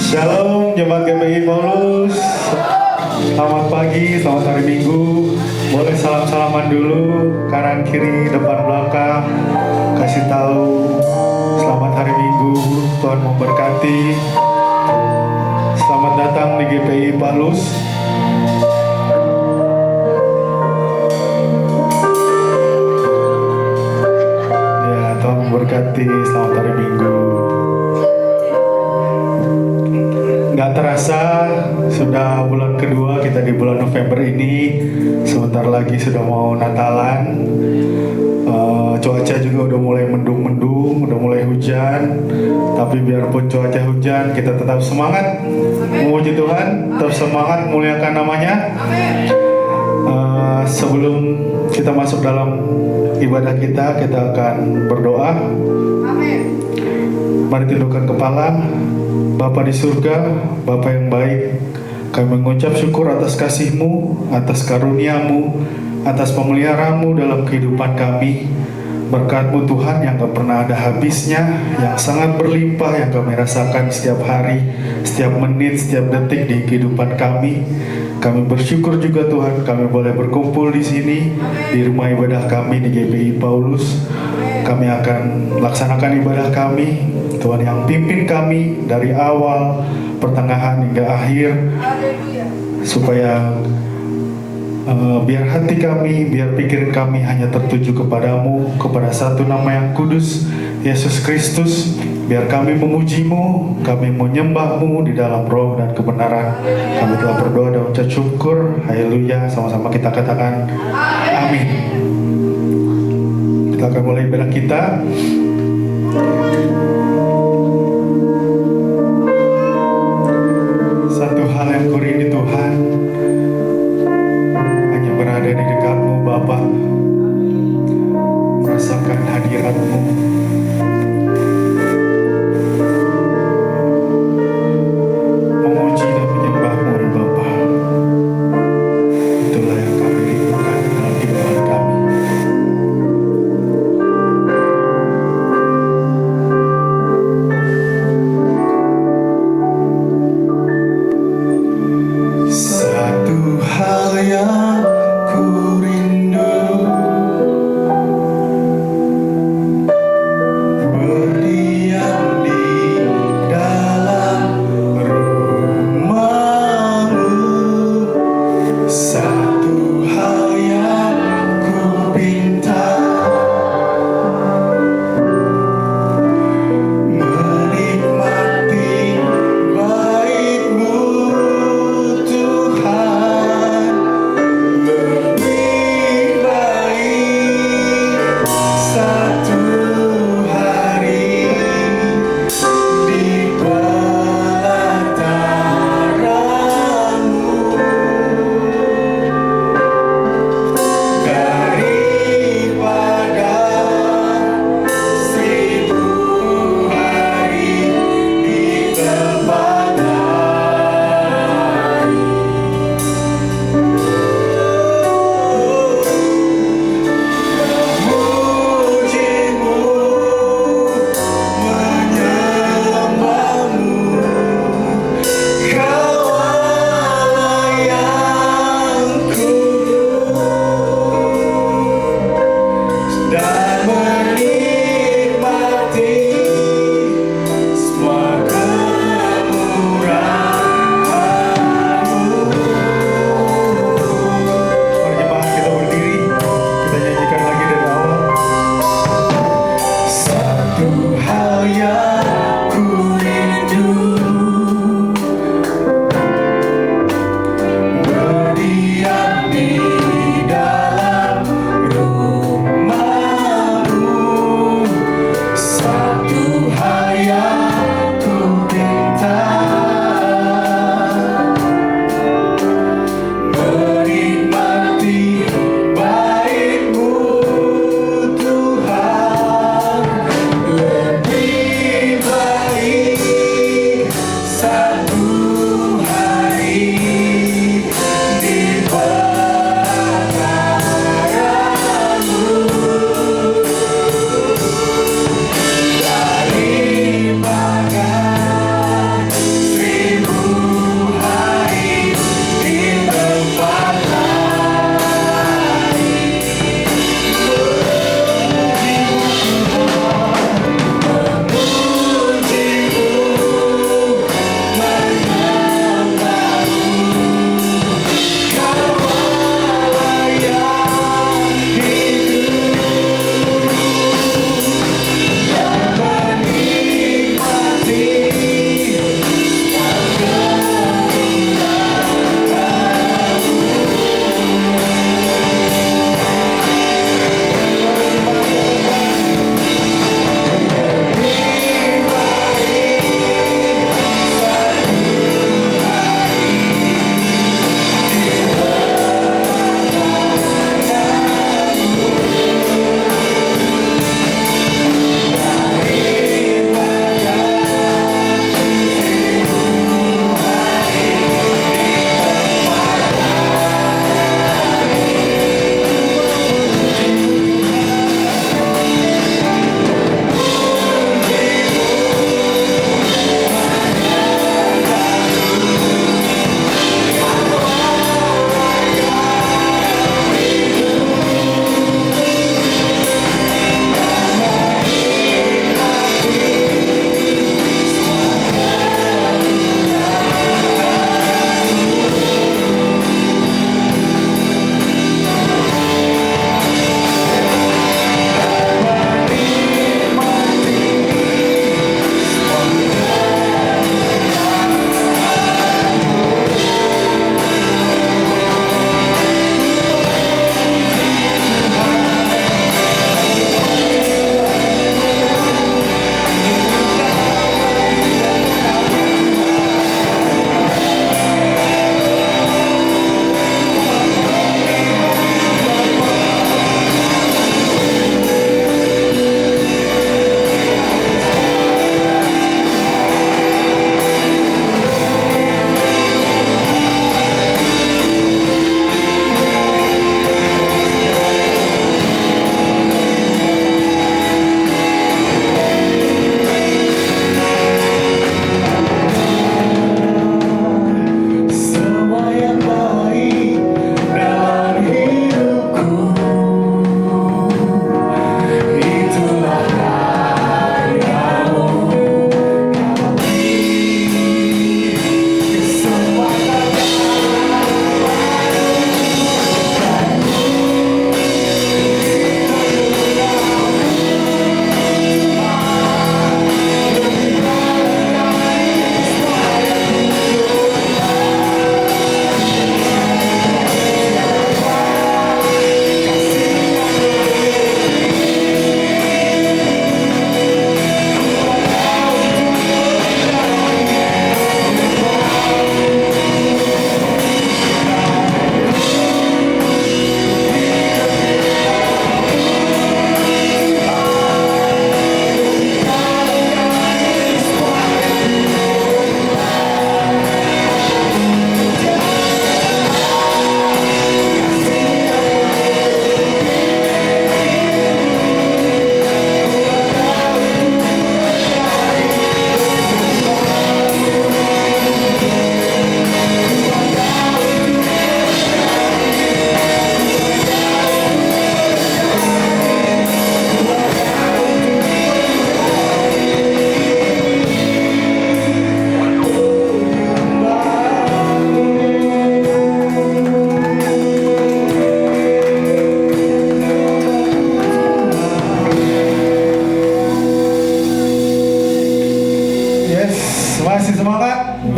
Shalom Jemaat GPI Paulus. Selamat pagi, selamat hari Minggu. Boleh salam-salaman dulu, kanan kiri depan belakang. Kasih tahu selamat hari Minggu, Tuhan memberkati. Selamat datang di GPI Paulus. Ya, Tuhan memberkati. Selamat hari Minggu. Gak terasa sudah bulan kedua kita di bulan November ini. Sebentar lagi sudah mau Natalan. Cuaca juga udah mulai mendung-mendung, udah mulai hujan. Tapi biarpun cuaca hujan, kita tetap semangat memuji Tuhan, tetap semangat muliakan namanya. Sebelum kita masuk dalam ibadah kita akan berdoa. Mari tundukkan kepala. Bapa di surga, Bapa yang baik, kami mengucap syukur atas kasih-Mu, atas karunia-Mu, atas pemeliharaanmu dalam kehidupan kami. Berkat-Mu Tuhan yang gak pernah ada habisnya, yang sangat berlimpah, yang kami rasakan setiap hari, setiap menit, setiap detik di kehidupan kami. Kami bersyukur juga Tuhan, kami boleh berkumpul di sini, di rumah ibadah kami di GPI Paulus. Kami akan laksanakan ibadah kami. Tuhan yang pimpin kami dari awal, pertengahan hingga akhir, supaya biar hati kami, biar pikiran kami hanya tertuju kepadamu, kepada satu nama yang kudus, Yesus Kristus. Biar kami memuji-Mu, kami menyembah-Mu di dalam roh dan kebenaran. Kami telah berdoa dan ucap syukur. Haleluya. Sama-sama kita katakan amin. Kita akan mulai ibadah kita. Satu hal yang kurindu Tuhan, hanya berada di dekat-Mu Bapa, merasakan hadirat-Mu, memuji dan menyembah-Mu Bapa. Itulah yang kami rindukan dalam kehidupan kami. Satu hal yang ku rindu,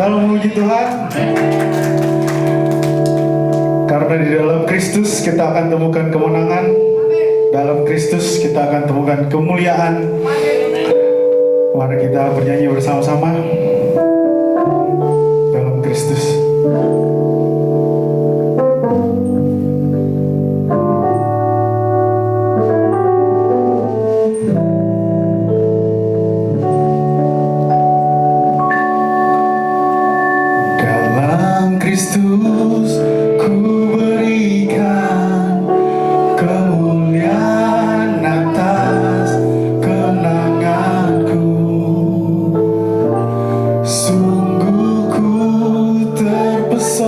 Kalau memuji Tuhan, karena di dalam Kristus kita akan temukan kemenangan, dalam Kristus kita akan temukan kemuliaan. Mari kita bernyanyi bersama-sama dalam Kristus. Dalam Kristus ku berikan kemuliaan atas kenanganku. Sungguh ku terpesona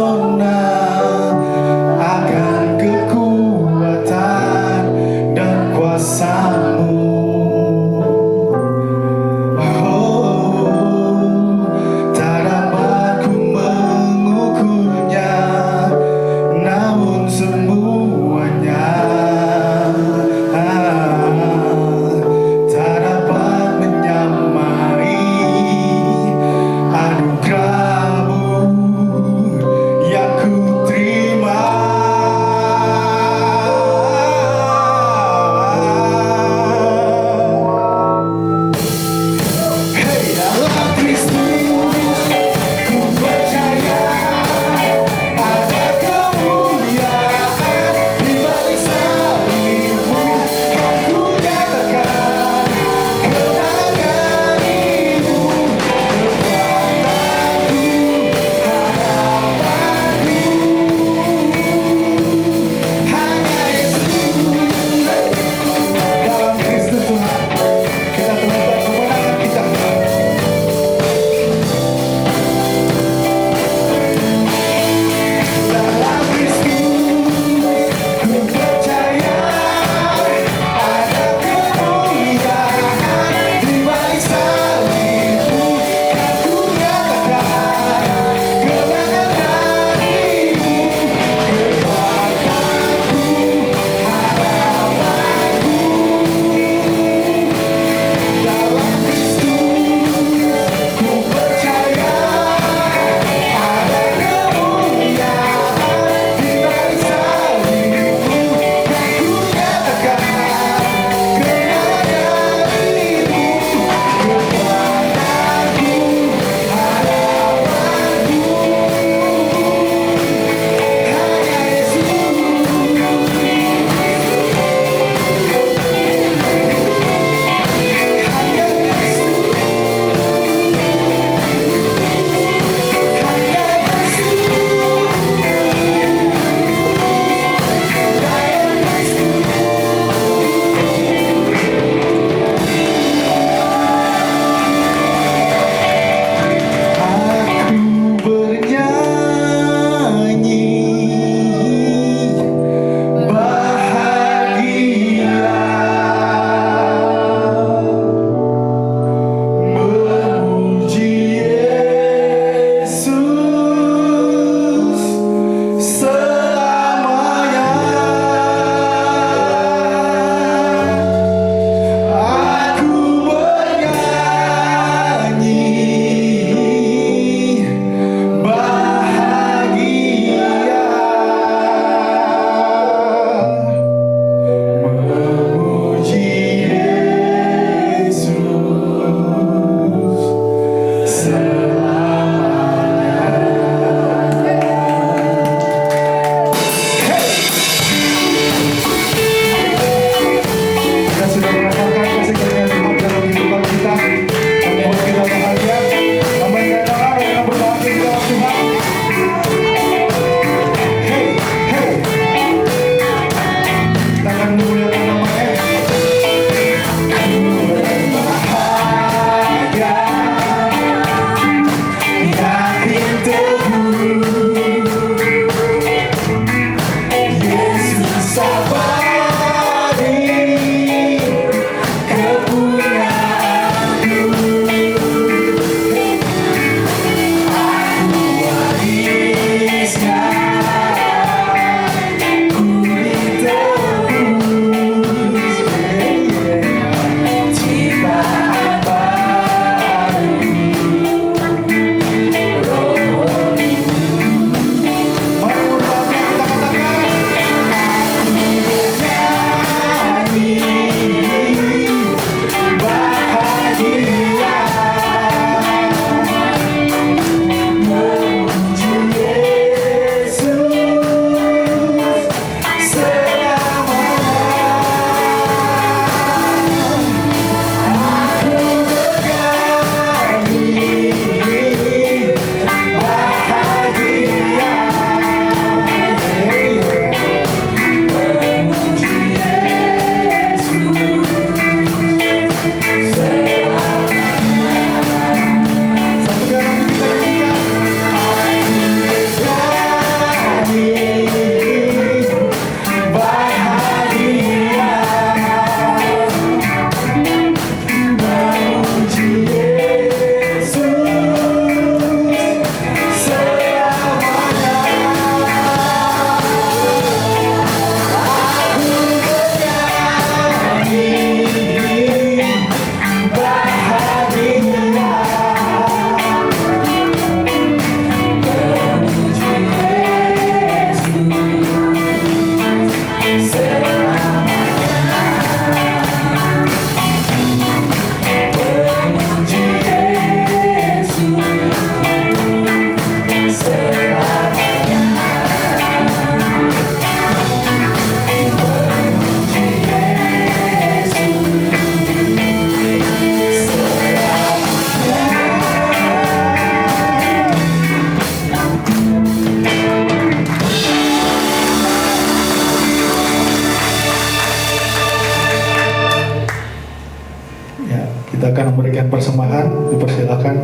akan memberikan persembahan. Dipersilakan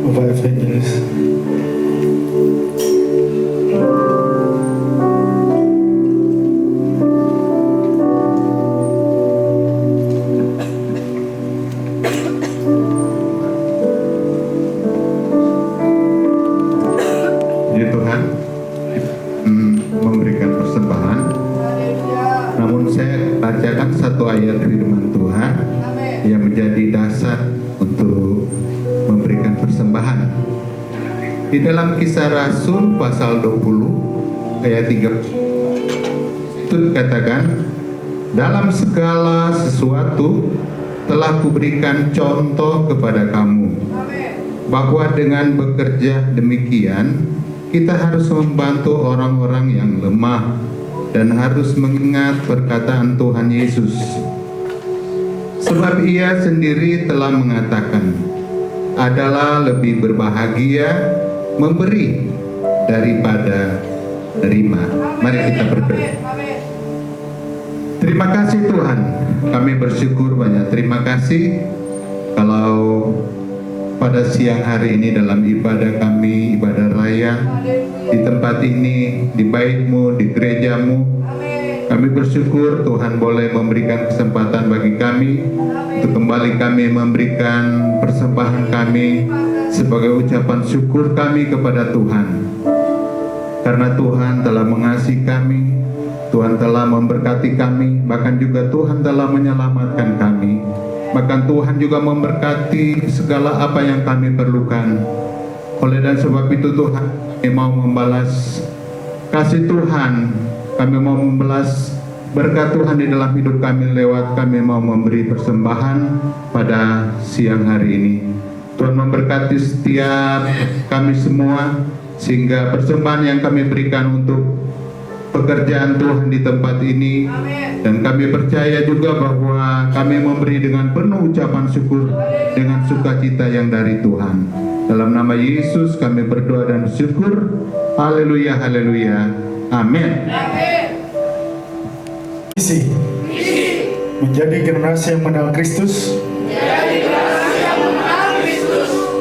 Bapak Evangelis. Ya Tuhan, memberikan persembahan. Namun saya bacakan satu ayat firman Tuhan yang menjadi dasar untuk memberikan persembahan. Di dalam Kisah Rasul pasal 20 ayat 3 itu dikatakan, dalam segala sesuatu telah kuberikan contoh kepada kamu, bahwa dengan bekerja demikian kita harus membantu orang-orang yang lemah dan harus mengingat perkataan Tuhan Yesus. Sebab ia sendiri telah mengatakan, adalah lebih berbahagia memberi daripada menerima. Mari kita berdoa. Terima kasih Tuhan, kami bersyukur banyak. Terima kasih kalau pada siang hari ini dalam ibadah kami, ibadah raya di tempat ini, di bait-Mu, di gereja-Mu, kami bersyukur Tuhan boleh memberikan kesempatan bagi kami untuk kembali kami memberikan persembahan kami sebagai ucapan syukur kami kepada Tuhan. Karena Tuhan telah mengasihi kami, Tuhan telah memberkati kami, bahkan juga Tuhan telah menyelamatkan kami. Bahkan Tuhan juga memberkati segala apa yang kami perlukan. Oleh dan sebab itu Tuhan, kami mau membalas kasih Tuhan, kami mau membalas berkat Tuhan di dalam hidup kami lewat kami mau memberi persembahan pada siang hari ini. Tuhan memberkati setiap kami semua, sehingga persembahan yang kami berikan untuk pekerjaan Tuhan di tempat ini, dan kami percaya juga bahwa kami memberi dengan penuh ucapan syukur dengan sukacita yang dari Tuhan. Dalam nama Yesus kami berdoa dan bersyukur. Haleluya, haleluya, amin. Misi menjadi generasi yang mengenal Kristus,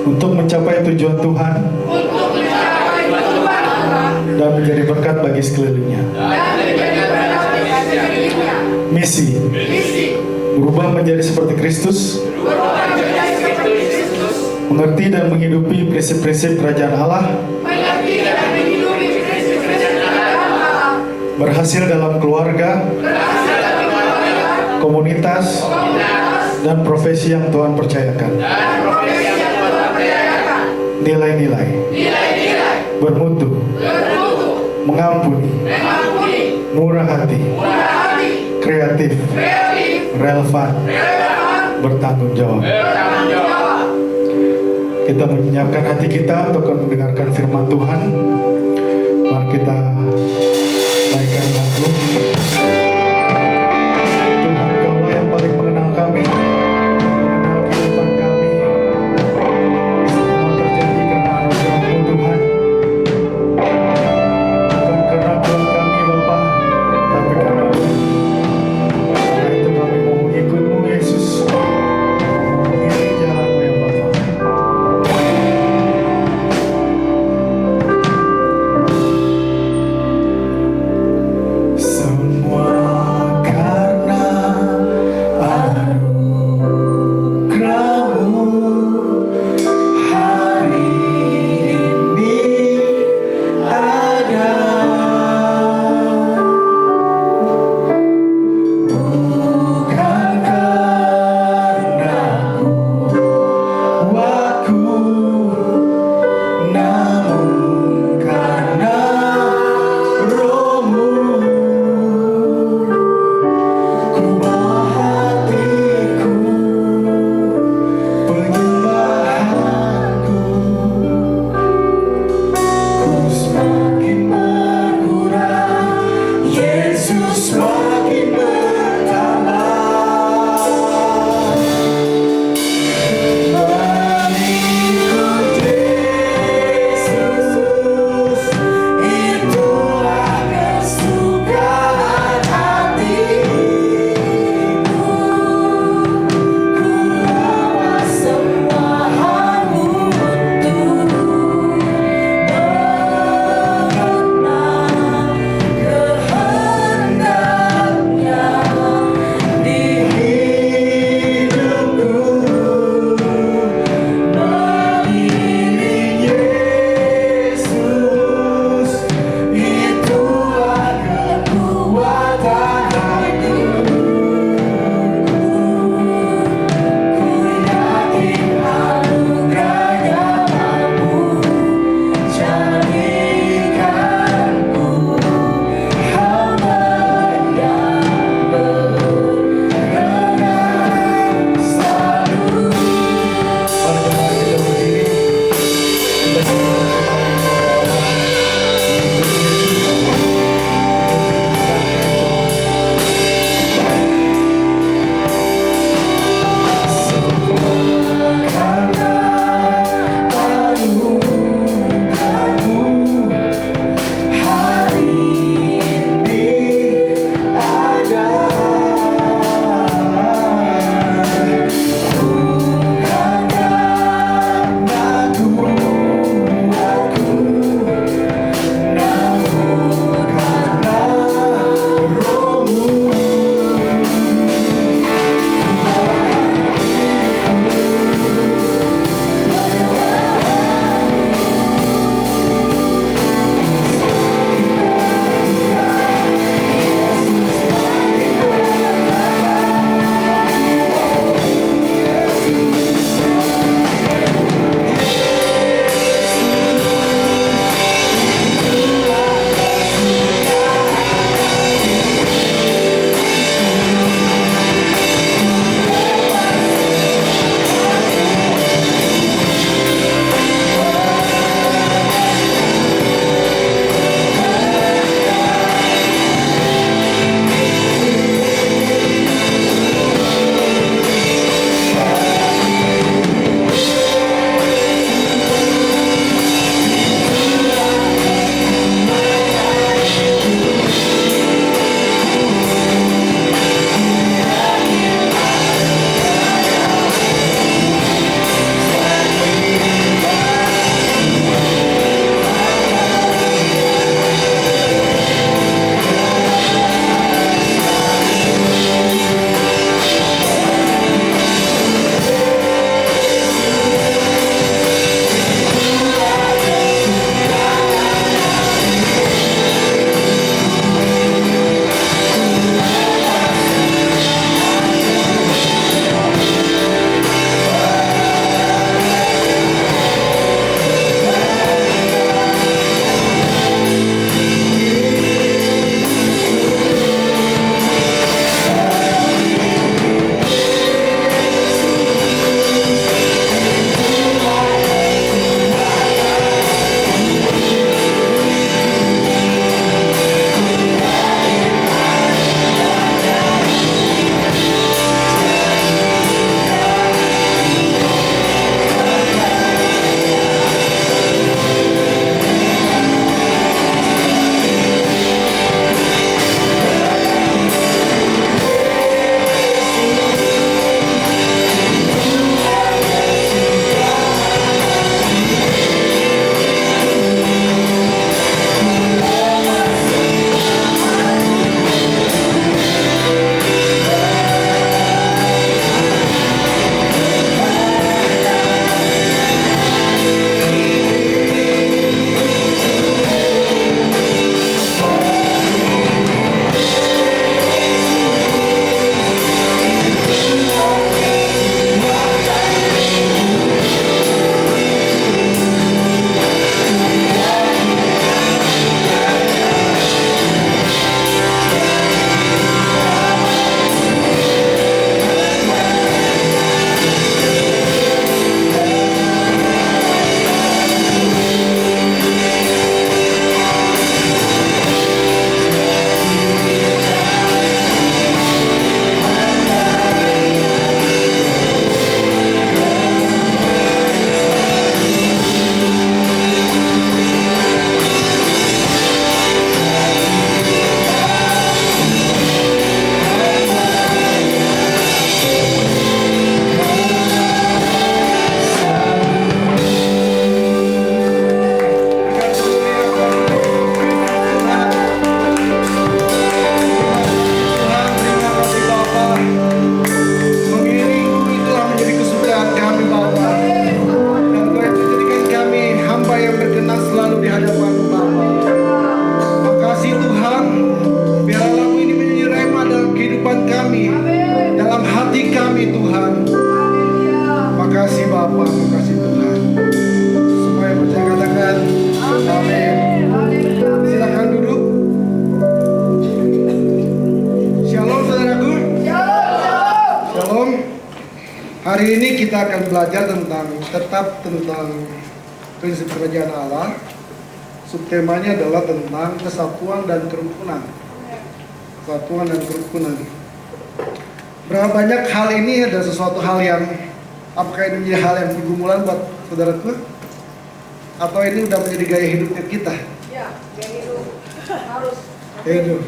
untuk mencapai tujuan Tuhan dan menjadi berkat bagi sekelilingnya. Misi berubah menjadi seperti Kristus, mengerti dan menghidupi prinsip-prinsip kerajaan Allah, berhasil dalam keluarga, komunitas, dan profesi yang Tuhan percayakan. Nilai-nilai bermutu, mengampuni, murah hati, kreatif, relevan, bertanggung jawab. Kita menyiapkan hati kita untuk mendengarkan firman Tuhan. Mari kita naikkan lagu. Tuhan, Kaulah yang paling mengenal kami, mengenal kehidupan kami. Semua terjadi karena anugerah-Mu Tuhan, bukan karena kuat kami Bapa, tapi karena Tuhan. Karena itu kami mau mengikut-Mu Yesus, mengiring jalan-Mu ya Bapa. Semua kehidupan kami, dalam hati kami Tuhan. Makasih Bapa, makasih Tuhan. Semua yang percaya katakan amin. Silakan duduk. Shalom saudaraku. Shalom. Hari ini kita akan belajar tentang prinsip kerajaan Allah. Subtemanya adalah tentang kesatuan dan kerukunan. Kesatuan dan kerukunan. Berapa banyak hal ini ada sesuatu hal yang, apakah ini menjadi hal yang pergumulan buat saudaraku? Atau ini udah menjadi gaya hidupnya kita? Ya, gaya hidup harus. Gaya hidup.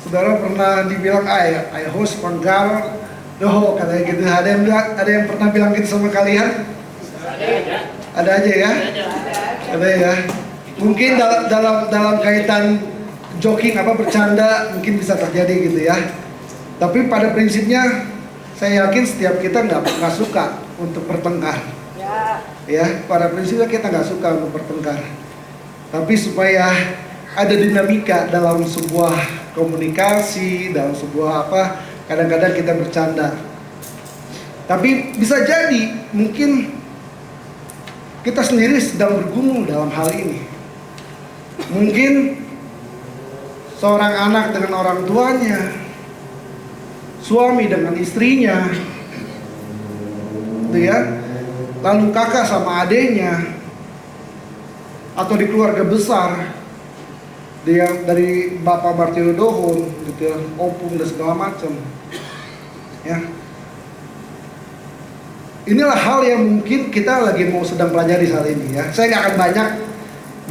Saudara pernah dibilang ayah host penggal, doh katanya gitu. Ada yang pernah bilang gitu sama kalian? Ada aja ya? Ada ya. Mungkin dalam kaitan joking bercanda mungkin bisa terjadi gitu ya. Tapi pada prinsipnya saya yakin setiap kita nggak suka untuk bertengkar. Ya, pada prinsipnya kita nggak suka untuk bertengkar. Tapi supaya ada dinamika dalam sebuah komunikasi, dalam sebuah kadang-kadang kita bercanda. Tapi bisa jadi mungkin kita sendiri sedang bergumul dalam hal ini. Mungkin seorang anak dengan orang tuanya, suami dengan istrinya, gitu ya. Lalu kakak sama adenya, atau di keluarga besar, dia dari Bapak Martino Dohon, gitu ya, opung dan segala macam, ya. Inilah hal yang mungkin kita lagi mau sedang pelajari saat ini ya. Saya nggak akan banyak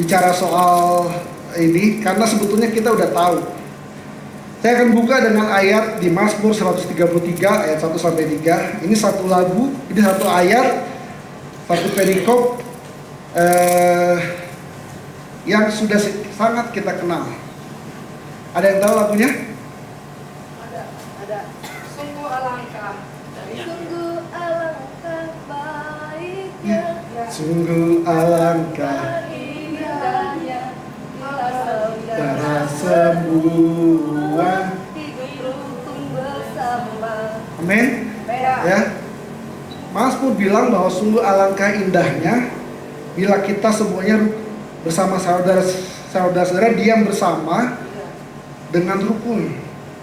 bicara soal ini karena sebetulnya kita udah tahu. Saya akan buka dengan ayat di Mazmur 133 ayat 1 sampai 3. Ini satu lagu, ini satu ayat, satu perikop yang sudah sangat kita kenal. Ada yang tahu lagunya? Ada. Sungguh alangkah. Sungguh alangkah baiknya. Sungguh alangkah indahnya darah semua. hidup rukun bersama. Amin. Ya. Mazmur bilang bahwa sungguh alangkah indahnya bila kita semuanya bersama saudara-saudara diam bersama dengan rukun.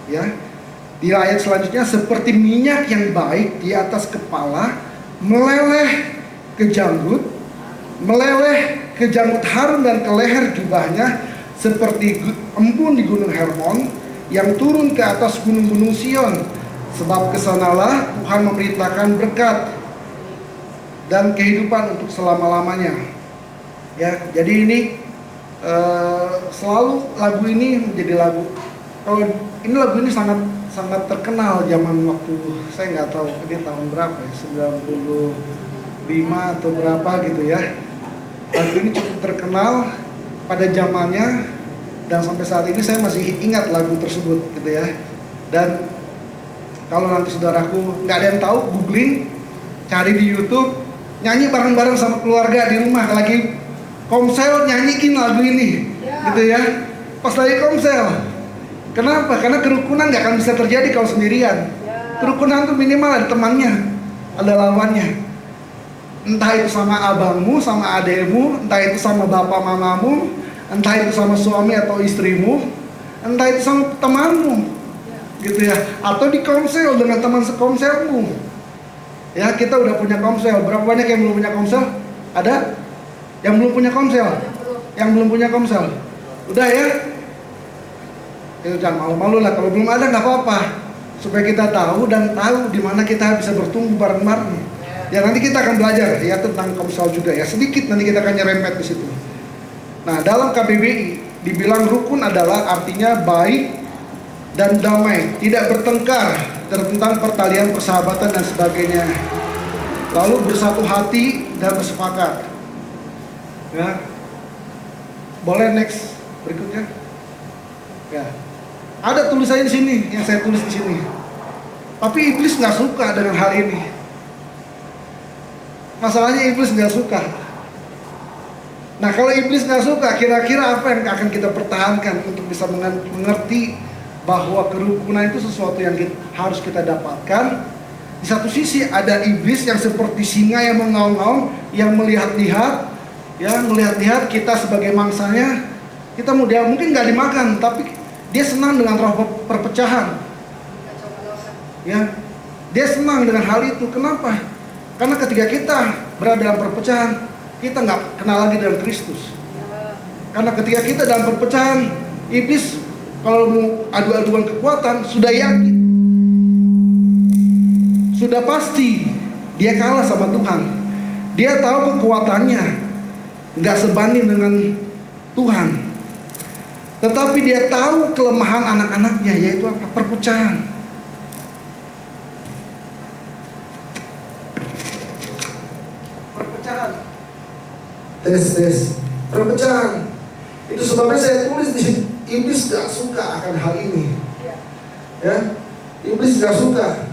Ya. Di ayat selanjutnya, seperti minyak yang baik di atas kepala meleleh ke janggut Harun dan ke leher jubahnya, seperti embun di gunung Hermon yang turun ke atas gunung-gunung Sion. Sebab kesanalah Tuhan memberitakan berkat dan kehidupan untuk selama-lamanya. Ya, jadi ini selalu lagu ini menjadi lagu. Kalau ini lagu ini sangat terkenal zaman waktu saya nggak tahu ini tahun berapa ya, 95 atau berapa gitu ya. Lagu ini cukup terkenal pada zamannya dan sampai saat ini saya masih ingat lagu tersebut gitu ya. Dan kalau nanti saudaraku nggak ada yang tahu, googling, cari di YouTube, nyanyi bareng-bareng sama keluarga di rumah lagi komsel, nyanyiin lagu ini, gitu ya. Pas lagi komsel. Kenapa? Karena kerukunan nggak akan bisa terjadi kalau sendirian. Kerukunan tuh minimal ada temannya, ada lawannya. Entah itu sama abangmu, sama adekmu, entah itu sama bapak mamamu, entah itu sama suami atau istrimu, entah itu sama temanmu, gitu ya. Atau di komsel dengan teman sekomselmu. Ya, kita udah punya komsel. Berapa banyak yang belum punya komsel? Ada? Yang belum punya komsel? Yang belum punya komsel? Udah ya? Itu jangan malu-malu lah. Kalau belum ada nggak apa-apa. Supaya kita tahu dan tahu di mana kita bisa bertumbuh bareng-bareng. Ya, nanti kita akan belajar ya tentang komsel juga ya. Sedikit nanti kita akan nyerempet di situ. Nah, dalam KBBI dibilang rukun adalah artinya baik dan damai, tidak bertengkar, tentang pertalian persahabatan dan sebagainya. Lalu bersatu hati dan bersepakat. Ya. Boleh next berikutnya? Ya. Ada tulisannya di sini yang saya tulis di sini. Tapi iblis nggak suka dengan hal ini. Masalahnya iblis nggak suka. Nah, kalau iblis nggak suka, kira-kira apa yang akan kita pertahankan untuk bisa mengerti bahwa kerukunan itu sesuatu yang harus kita dapatkan. Di satu sisi ada iblis yang seperti singa yang mengaum-ngaum, yang melihat-lihat, ya melihat-lihat kita sebagai mangsanya. Kita mungkin nggak dimakan, tapi dia senang dengan roh perpecahan. Ya, dia senang dengan hal itu. Kenapa? Karena ketika kita berada dalam perpecahan, kita nggak kenal lagi dengan Kristus. Karena ketika kita dalam perpecahan, iblis kalau mau adu-aduan kekuatan sudah yakin, sudah pasti dia kalah sama Tuhan. Dia tahu kekuatannya nggak sebanding dengan Tuhan. Tetapi dia tahu kelemahan anak-anaknya, yaitu apa? Perpecahan. Perpecahan. Tes. Perpecahan. Itu sebabnya saya tulis di sini. Iblis gak suka akan hal ini. Ya, iblis gak suka.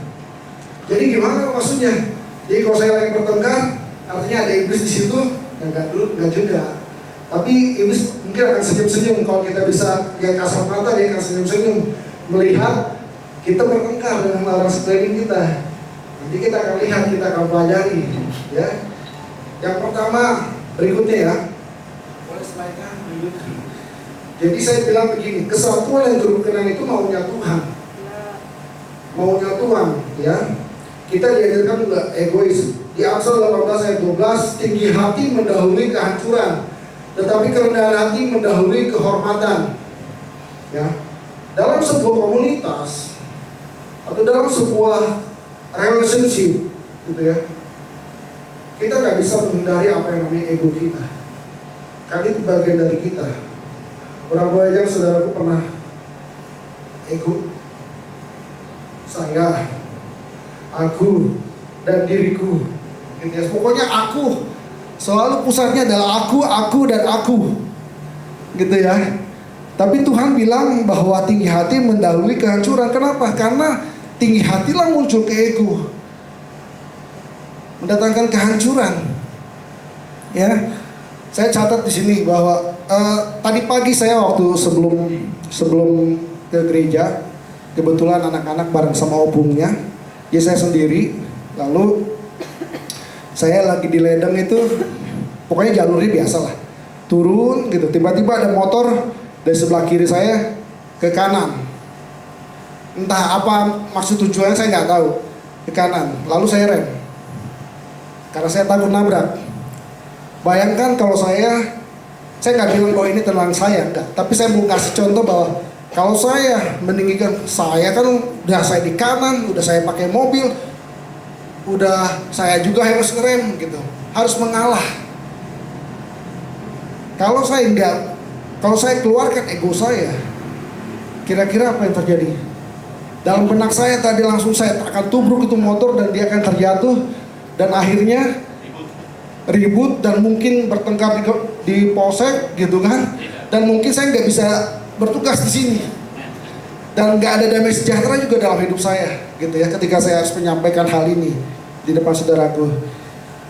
Jadi gimana maksudnya? Jadi kalau saya lagi bertengkar, artinya ada iblis di situ, enggak juga. Tapi iblis mungkin akan senyum-senyum kalau kita bisa lihat kasat mata, dia akan senyum-senyum melihat kita bertengkar dengan orang sekeliling kita. Nanti kita akan lihat, kita akan pelajari, ya. Yang pertama berikutnya ya. Boleh slide-nya berikutnya. Jadi saya bilang begini, kesatuan dan kerukunan itu maunya Tuhan. Maunya Tuhan, ya. Kita diajarkan juga egois. Di Amsal 18 ayat 12, tinggi hati mendahului kehancuran, tetapi kerendahan hati mendahului kehormatan. Ya, dalam sebuah komunitas atau dalam sebuah relationship, gitu ya, kita nggak bisa menghindari apa yang namanya ego kita. Karena itu bagian dari kita. Orang tua yang saudaraku pernah ego, saya, aku, dan diriku. Gitu ya. Pokoknya aku. Selalu pusatnya adalah aku dan aku, gitu ya. Tapi Tuhan bilang bahwa tinggi hati mendahului kehancuran. Kenapa? Karena tinggi hatilah muncul ke ego, mendatangkan kehancuran. Ya, saya catat di sini bahwa tadi pagi saya waktu sebelum ke gereja, kebetulan anak-anak bareng sama opungnya, ya saya sendiri, lalu saya lagi di ledeng itu, pokoknya jalurnya biasa lah, turun gitu, tiba-tiba ada motor dari sebelah kiri saya ke kanan, entah apa maksud tujuannya saya nggak tahu, ke kanan, lalu saya rem, karena saya takut nabrak. Bayangkan kalau saya nggak bilang bahwa ini telan saya, enggak, tapi saya mau kasih contoh bahwa kalau saya meninggikan, saya kan udah saya di kanan, udah saya pakai mobil, udah saya juga harus ngerem gitu, harus mengalah. Kalau saya keluarkan ego saya, kira-kira apa yang terjadi? Dalam benak saya tadi langsung saya akan tubruk itu motor dan dia akan terjatuh dan akhirnya ribut dan mungkin bertengkar di polsek gitu kan, dan mungkin saya nggak bisa bertugas di sini dan nggak ada damai sejahtera juga dalam hidup saya gitu ya, ketika saya harus menyampaikan hal ini di depan saudaraku.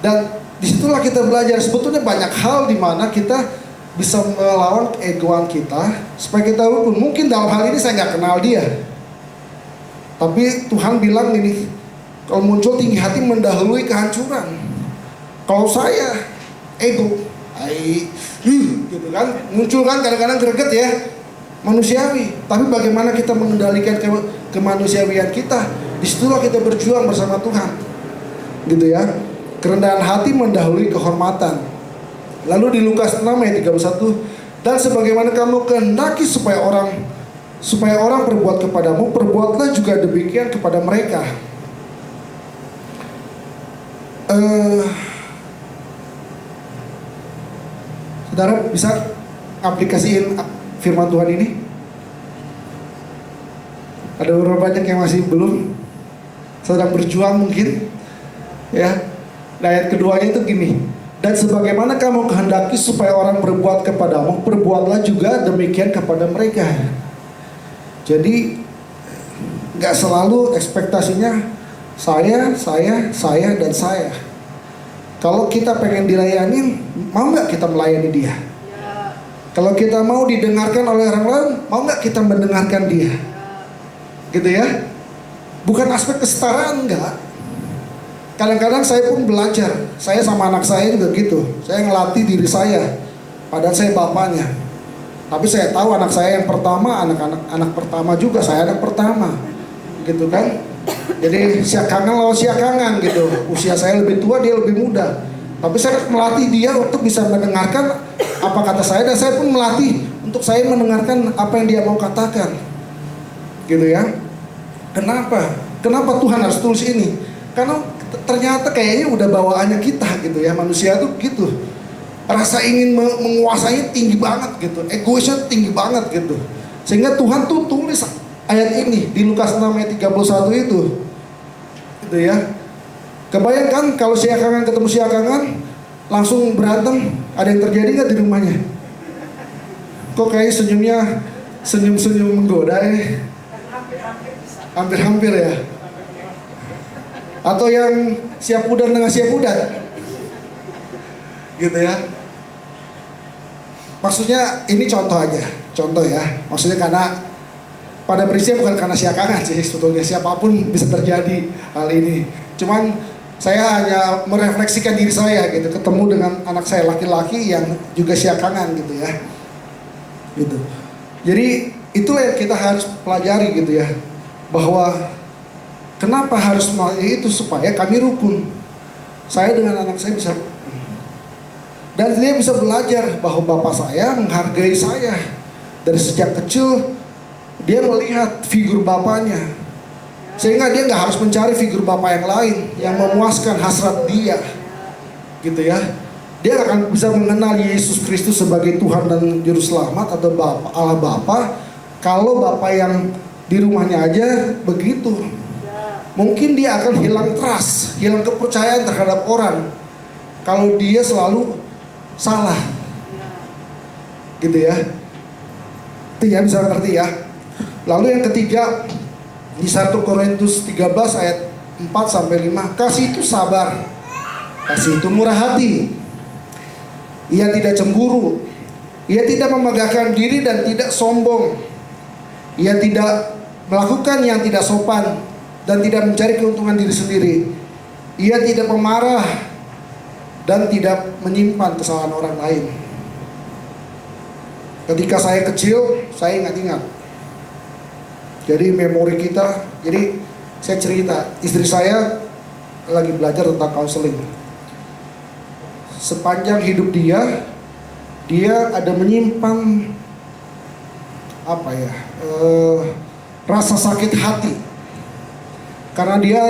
Dan disitulah kita belajar sebetulnya banyak hal di mana kita bisa melawan keegoan kita supaya kita rukun. Mungkin dalam hal ini saya nggak kenal dia, tapi Tuhan bilang ini, kalau muncul tinggi hati mendahului kehancuran. Kalau saya ego, gitu kan, muncul kan kadang-kadang greget ya, manusiawi. Tapi bagaimana kita mengendalikan kemanusiawian kita? Disitulah kita berjuang bersama Tuhan, gitu ya. Kerendahan hati mendahului kehormatan. Lalu di Lukas 6 ayat 31, dan sebagaimana kamu kehendaki supaya orang berbuat kepadamu, perbuatlah juga demikian kepada mereka. Saudara bisa aplikasiin firman Tuhan ini? Ada beberapa banyak yang masih belum, sedang berjuang mungkin, ya. Nah, ayat keduanya itu gini, dan sebagaimana kamu kehendaki supaya orang berbuat kepadamu, perbuatlah juga demikian kepada mereka. Jadi nggak selalu ekspektasinya saya dan saya. Kalau kita pengen dilayanin, mau nggak kita melayani dia? Kalau kita mau didengarkan oleh orang lain, mau nggak kita mendengarkan dia? gitu ya. Bukan aspek kesetaraan, enggak. Kadang-kadang saya pun belajar, saya sama anak saya juga gitu. Saya ngelatih diri saya, padahal saya bapaknya. Tapi saya tahu anak saya yang pertama, anak pertama juga, saya anak pertama, gitu kan. Jadi siakangan lawan siakangan gitu. Usia saya lebih tua, dia lebih muda. Tapi saya melatih dia untuk bisa mendengarkan apa kata saya, dan saya pun melatih untuk saya mendengarkan apa yang dia mau katakan, gitu ya. Kenapa? Kenapa Tuhan harus tulis ini? Karena ternyata kayaknya udah bawaannya kita gitu ya, manusia tuh gitu. Rasa ingin menguasai tinggi banget gitu, egoisnya tinggi banget gitu. Sehingga Tuhan tuh tulis ayat ini di Lukas 6 ayat 31 itu. Gitu ya. Kebayangkan kalau siakangan ketemu siakangan langsung berantem, ada yang terjadi nggak di rumahnya? Kok kayak senyumnya senyum-senyum menggoda ya? Hampir-hampir ya. Atau yang siap udan dengan siap udan, gitu ya. Maksudnya ini contoh aja, contoh ya. Maksudnya karena pada prinsipnya bukan karena siakangan sih, sebetulnya siapapun bisa terjadi hal ini. Cuman saya hanya merefleksikan diri saya gitu, ketemu dengan anak saya laki-laki yang juga siakangan gitu ya. Gitu. Jadi itulah yang kita harus pelajari gitu ya, bahwa kenapa harus melalui itu, supaya kami rukun. Saya dengan anak saya bisa rukun. Dan dia bisa belajar bahwa bapak saya menghargai saya. Dari sejak kecil dia melihat figur bapaknya, sehingga dia nggak harus mencari figur bapak yang lain yang memuaskan hasrat dia, gitu ya. Dia akan bisa mengenal Yesus Kristus sebagai Tuhan dan Juru Selamat atau Bapa, Allah Bapa, kalau bapak yang di rumahnya aja begitu. Mungkin dia akan hilang trust, hilang kepercayaan terhadap orang kalau dia selalu salah, gitu ya. Itu ya, bisa ngerti ya. Lalu yang ketiga di 1 Korintus 13 ayat 4 sampai 5, kasih itu sabar, kasih itu murah hati, ia tidak cemburu, ia tidak memegahkan diri dan tidak sombong, ia tidak melakukan yang tidak sopan dan tidak mencari keuntungan diri sendiri, ia tidak pemarah dan tidak menyimpan kesalahan orang lain. Ketika saya kecil, saya ingat-ingat. Jadi memori kita, jadi saya cerita, istri saya lagi belajar tentang counseling. Sepanjang hidup dia ada menyimpan apa ya, rasa sakit hati, karena dia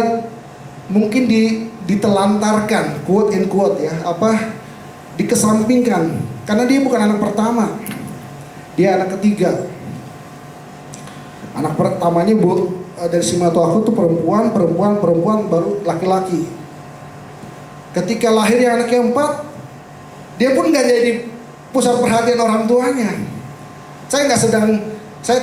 mungkin ditelantarkan, quote in quote ya, dikesampingkan, karena dia bukan anak pertama, dia anak ketiga. Anak pertamanya dari si matu aku tuh perempuan, baru laki-laki. Ketika lahir yang anak yang 4, dia pun nggak jadi pusat perhatian orang tuanya. Saya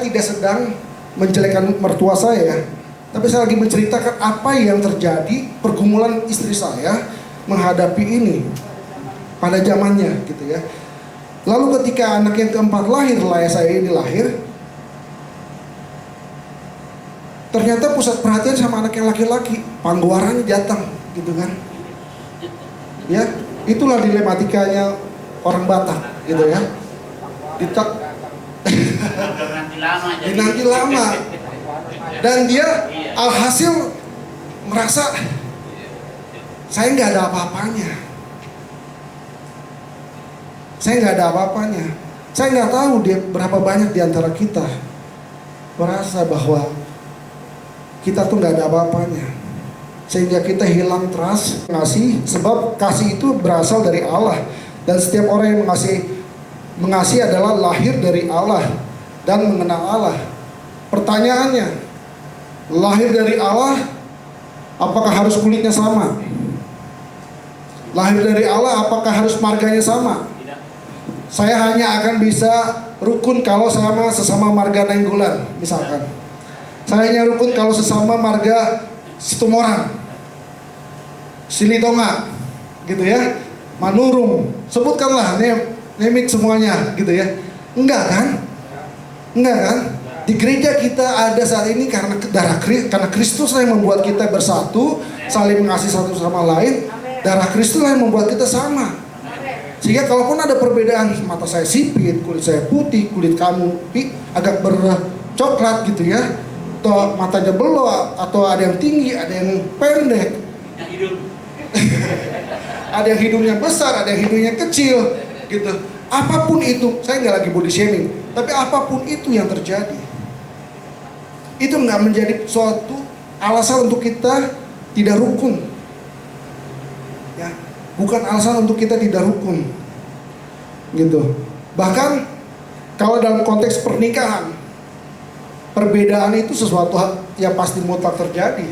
tidak sedang menjelekkan mertua saya, tapi saya lagi menceritakan apa yang terjadi, pergumulan istri saya menghadapi ini pada zamannya, gitu ya. Lalu ketika anak yang keempat lahir, saya ini lahir, ternyata pusat perhatian sama anak yang laki-laki, pangguarannya datang, gitu kan. Ya, itulah dilematikanya orang Batak, gitu ya. Dinanti lama. Dan dia alhasil merasa saya nggak ada apa-apanya. Saya nggak ada apa-apanya. Saya nggak tahu dia berapa banyak di antara kita merasa bahwa kita tuh nggak ada apa-apanya, sehingga kita hilang trust kasih. Sebab kasih itu berasal dari Allah, dan setiap orang yang mengasihi adalah lahir dari Allah dan mengenal Allah. Pertanyaannya, lahir dari Allah, apakah harus kulitnya sama? Lahir dari Allah, apakah harus marganya sama? Saya hanya akan bisa rukun kalau sesama marga Nainggolan, misalkan. Saya hanya rukun kalau sesama marga Situmorang, Silitonga, gitu ya, Manurung, sebutkanlah, name it semuanya, gitu ya. Enggak kan? Di gereja kita ada saat ini karena karena Kristus yang membuat kita bersatu, saling mengasihi satu sama lain. Darah Kristus yang membuat kita sama. Sehingga kalaupun ada perbedaan, mata saya sipit, kulit saya putih, kulit kamu agak bercoklat gitu ya, atau matanya belok, atau ada yang tinggi, ada yang pendek, ada yang hidungnya besar, ada yang hidungnya kecil, gitu. Apapun itu, saya nggak lagi body shaming, tapi apapun itu yang terjadi, itu nggak menjadi suatu alasan untuk kita tidak rukun, ya, bukan alasan untuk kita tidak rukun, gitu. Bahkan kalau dalam konteks pernikahan, perbedaan itu sesuatu yang pasti mutlak terjadi.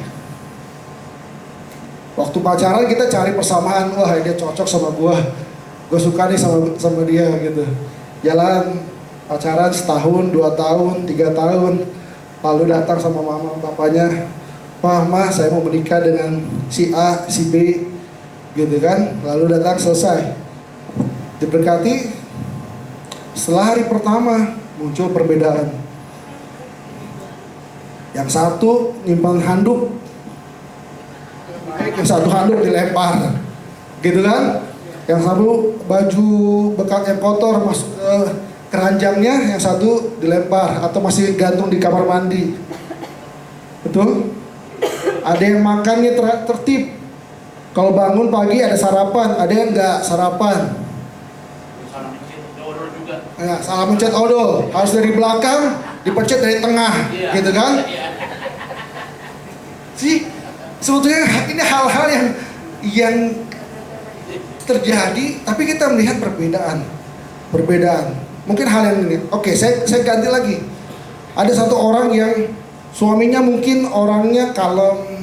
Waktu pacaran kita cari persamaan, wah dia cocok sama gue suka nih sama dia gitu. Jalan pacaran setahun, 2 tahun, 3 tahun, lalu datang sama mama bapaknya, Pak, Ma, saya mau menikah dengan si A, si B, gitu kan. Lalu datang selesai, diberkati. Setelah hari pertama muncul perbedaan. Yang satu nyimpan handuk, yang satu handuk dilempar, gitu kan. Yang satu baju bekas yang kotor masuk ke keranjangnya, yang satu dilempar atau masih gantung di kamar mandi. Betul? Ada yang makannya tertib. Kalau bangun pagi ada sarapan, ada yang enggak sarapan. Ya, salah mencet odol, harus dari belakang, dipencet dari tengah, gitu kan? Sih, sebetulnya ini hal-hal yang terjadi, tapi kita melihat perbedaan. Mungkin hal yang ini. Oke, saya ganti lagi. Ada satu orang yang suaminya mungkin orangnya kalem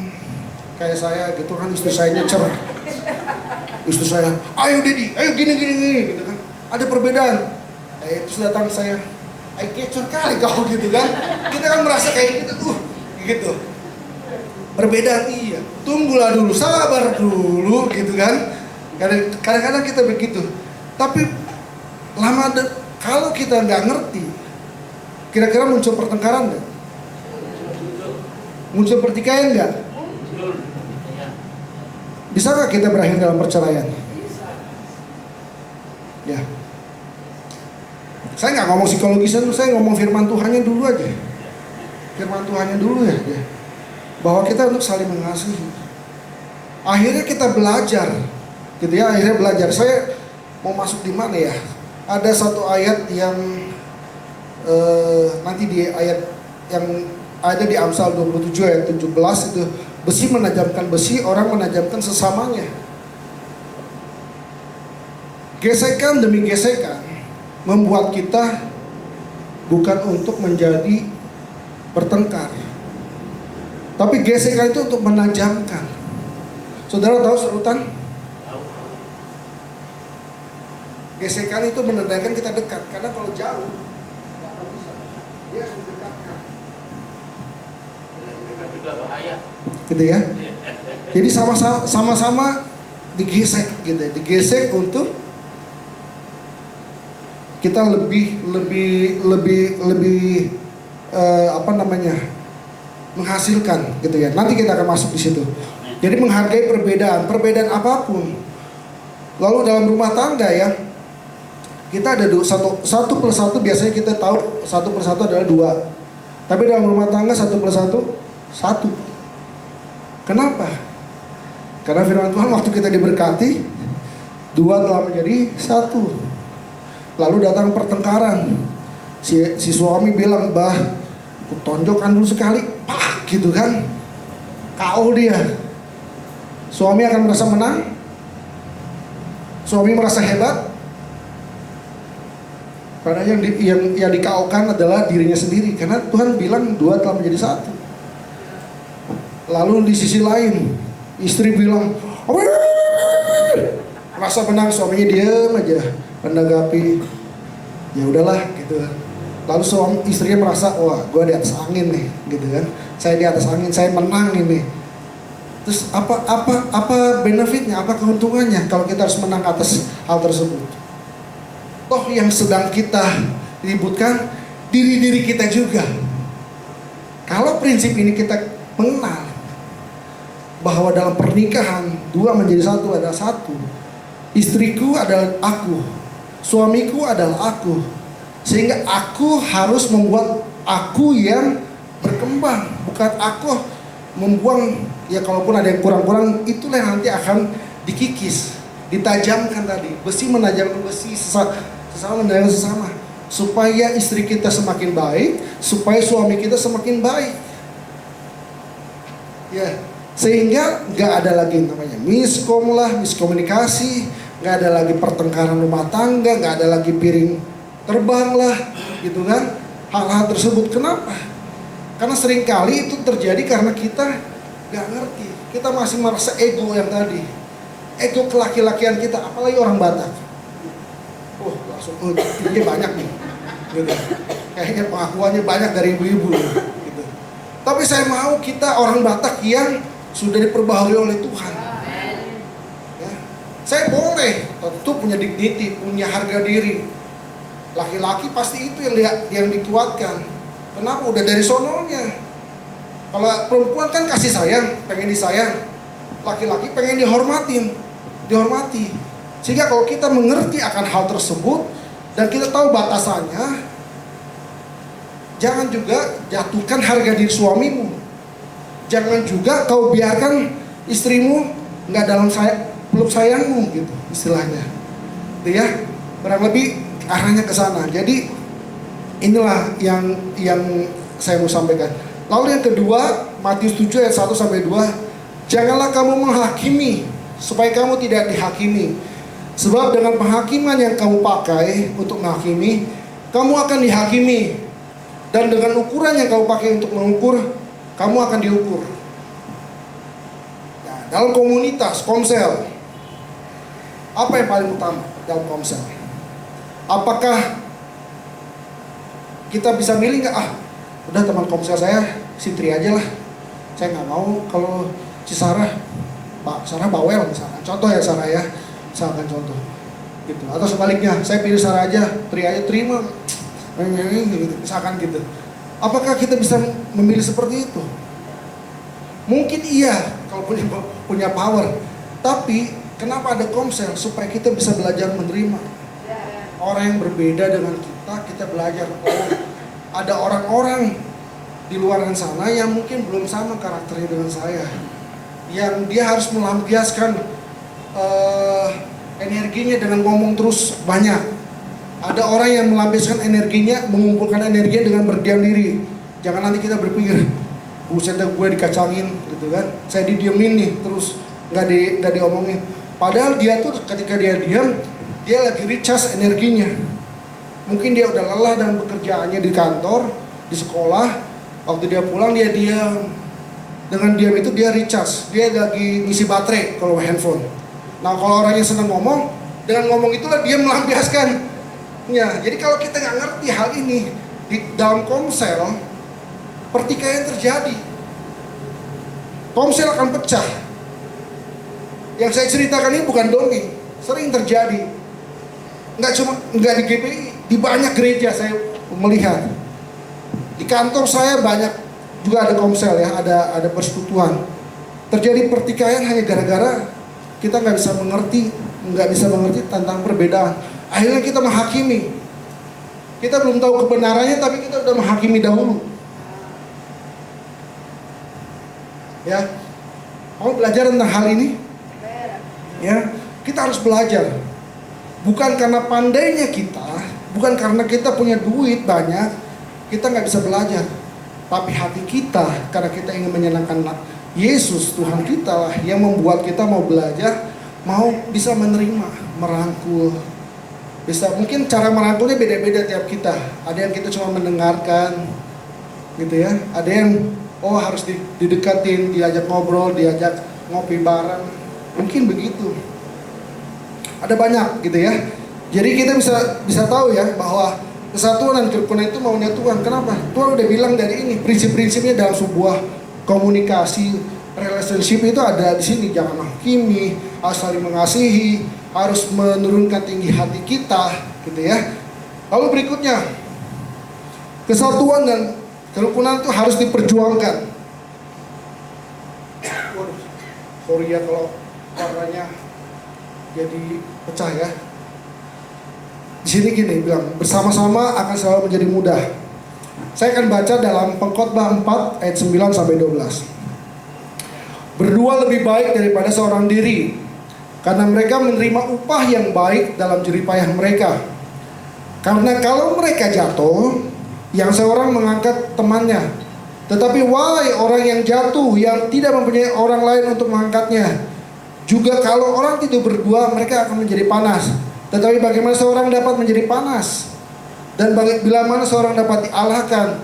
kayak saya gitu kan, istri saya nyecer. Istri saya, ayo Dedi, ayo gini gitu kan. Ada perbedaan. Terus datang saya, ayo kecoh kali kau gitu kan. Kita kan merasa kayak gitu, gitu. Perbedaan iya, tunggulah dulu, sabar dulu gitu kan. Kadang-kadang kita begitu. Tapi kalau kita nggak ngerti, kira-kira muncul pertengkaran nggak? Muncul pertikaian nggak? Bisakah kita berakhir dalam perceraian? Ya. Saya nggak ngomong psikologisan, saya ngomong firman Tuhannya dulu aja. Firman Tuhannya dulu ya. Bahwa kita untuk saling mengasihi. Akhirnya kita belajar, gitu ya. Akhirnya belajar. Saya mau masuk di mana ya? Ada satu ayat yang nanti di ayat yang ada di Amsal 27 ayat 17 itu, besi menajamkan besi, orang menajamkan sesamanya. Gesekan demi gesekan membuat kita bukan untuk menjadi bertengkar, tapi gesekan itu untuk menajamkan. Saudara tahu serutan? Gesekan itu menandakan kita dekat, karena kalau jauh nggak akan bisa. Dia harus mendekatkan. Juga bahaya. Gitu ya. Jadi sama-sama digesek gitu, digesek untuk kita lebih menghasilkan gitu ya. Nanti kita akan masuk di situ. Jadi menghargai perbedaan apapun. Lalu dalam rumah tangga ya, kita ada satu plus satu, biasanya kita tahu 1+1 adalah 2. Tapi dalam rumah tangga 1+1 1. Kenapa? Karena firman Tuhan waktu kita diberkati 2 telah menjadi 1. Lalu datang pertengkaran. Si suami bilang, "Bah, aku tonjokkan dulu sekali." Pak, gitu kan. KO dia. Suami akan merasa menang. Suami merasa hebat. Karena yang di-KO-kan adalah dirinya sendiri. Karena Tuhan bilang 2 telah menjadi 1. Lalu di sisi lain, istri bilang, merasa menang, suaminya diam aja menanggapi, ya udahlah gitu. Lalu istrinya merasa, wah, gue di atas angin nih, gitu kan. Saya di atas angin, saya menang ini. Terus apa benefitnya, apa keuntungannya kalau kita harus menang atas hal tersebut? Toh yang sedang kita ributkan diri kita juga. Kalau prinsip ini kita mengenal bahwa dalam pernikahan dua menjadi satu adalah satu. Istriku adalah aku, suamiku adalah aku. Sehingga aku harus membuat aku yang berkembang, bukan aku membuang. Ya kalaupun ada yang kurang-kurang, itulah yang nanti akan dikikis, ditajamkan tadi. Besi menajamkan besi, sesama menajamkan sesama. Supaya istri kita semakin baik, supaya suami kita semakin baik. Ya, sehingga nggak ada lagi namanya miskom lah, miskomunikasi, nggak ada lagi pertengkaran rumah tangga, nggak ada lagi piring terbang lah, gitu kan? Hal-hal tersebut kenapa? Karena seringkali itu terjadi karena kita nggak ngerti, kita masih merasa ego yang tadi, ego kelaki-lakian kita, apalagi orang Batak. Langsung, ini banyak nih, gitu. Kayaknya pengakuannya banyak dari ibu-ibu, gitu. Tapi saya mau kita orang Batak yang sudah diperbaharui oleh Tuhan. Ya. Saya boleh tentu punya dignity, punya harga diri. Laki-laki pasti itu yang dikuatkan. Kenapa? Udah dari sononya. Kalau perempuan kan kasih sayang, pengen disayang. Laki-laki pengen dihormati. Sehingga kalau kita mengerti akan hal tersebut dan kita tahu batasannya, jangan juga jatuhkan harga diri suamimu. Jangan juga kau biarkan istrimu nggak dalam peluk sayangmu, gitu istilahnya. Itu ya, kurang lebih arahnya ke sana. Jadi inilah yang saya mau sampaikan. Lalu yang kedua, Matius 7 ayat 1 sampai 2, janganlah kamu menghakimi supaya kamu tidak dihakimi. Sebab dengan penghakiman yang kamu pakai untuk menghakimi, kamu akan dihakimi. Dan dengan ukuran yang kamu pakai untuk mengukur, kamu akan diukur. Nah, dalam komunitas, komsel, apa yang paling utama dalam komsel? Apakah kita bisa milih nggak? Udah teman komsel saya si Tri aja lah. Saya nggak mau kalau si Sarah, Pak Sarah bawel misalkan. Contoh ya Sarah ya, misalkan contoh. Gitu. Atau sebaliknya, saya pilih Sarah aja, Tri aja, terima. Misalkan gitu. Apakah kita bisa memilih seperti itu? Mungkin iya kalau punya power. Tapi kenapa ada komsel? Supaya kita bisa belajar menerima orang yang berbeda dengan kita belajar. Oh, ada orang-orang di luar sana yang mungkin belum sama karakternya dengan saya, yang dia harus melampiaskan energinya dengan ngomong terus banyak. Ada orang yang melampiaskan energinya, mengumpulkan energinya dengan berdiam diri. Jangan nanti kita berpikir, buset gue dikacangin, gitu kan? Saya didiemin nih, terus nggak diomongin. Padahal dia tuh ketika dia diam, dia lagi recharge energinya. Mungkin dia udah lelah dengan pekerjaannya di kantor, di sekolah. Waktu dia pulang dia diam. Dengan diam itu dia recharge. Dia lagi ngisi baterai kalau handphone. Nah kalau orangnya senang ngomong, dengan ngomong itulah dia melampiaskan. Ya, jadi kalau kita nggak ngerti hal ini di dalam komsel, pertikaian terjadi. Komsel akan pecah. Yang saya ceritakan ini bukan dongeng, sering terjadi. Nggak di GPI, di banyak gereja saya melihat. Di kantor saya banyak juga ada komsel ya, ada persekutuan. Terjadi pertikaian hanya gara-gara kita nggak bisa mengerti tentang perbedaan. Akhirnya kita menghakimi. Kita belum tahu kebenarannya, tapi kita udah menghakimi dahulu. Ya, mau belajar tentang hal ini? Ya, kita harus belajar. Bukan karena pandainya kita, bukan karena kita punya duit banyak, kita nggak bisa belajar. Tapi hati kita, karena kita ingin menyenangkan Yesus, Tuhan kita lah, yang membuat kita mau belajar, mau bisa menerima, merangkul. Bisa, mungkin cara merangkulnya beda-beda tiap kita. Ada yang kita cuma mendengarkan, gitu ya. Ada yang harus didekatin, diajak ngobrol, diajak ngopi bareng. Mungkin begitu. Ada banyak gitu ya. Jadi kita bisa tahu ya bahwa kesatuan dan kerukunan itu maunya Tuhan. Kenapa? Tuhan udah bilang dari ini prinsip-prinsipnya dalam sebuah komunikasi, relationship itu ada di sini. Jangan menghakimi, harus saling mengasihi, harus menurunkan tinggi hati kita, gitu ya. Lalu berikutnya, kesatuan dan Kerukunan itu harus diperjuangkan. Waduh, sorry ya kalau warnanya jadi pecah ya. Di sini gini bilang, bersama-sama akan selalu menjadi mudah. Saya akan baca dalam Pengkhotbah 4 ayat 9 sampai 12. Berdua lebih baik daripada seorang diri, karena mereka menerima upah yang baik dalam jerih payah mereka. Karena kalau mereka jatuh, yang seorang mengangkat temannya. Tetapi wahai orang yang jatuh, yang tidak mempunyai orang lain untuk mengangkatnya. Juga kalau orang tidur berdua, mereka akan menjadi panas. Tetapi bagaimana seorang dapat menjadi panas? Dan bila mana seorang dapat dialahkan,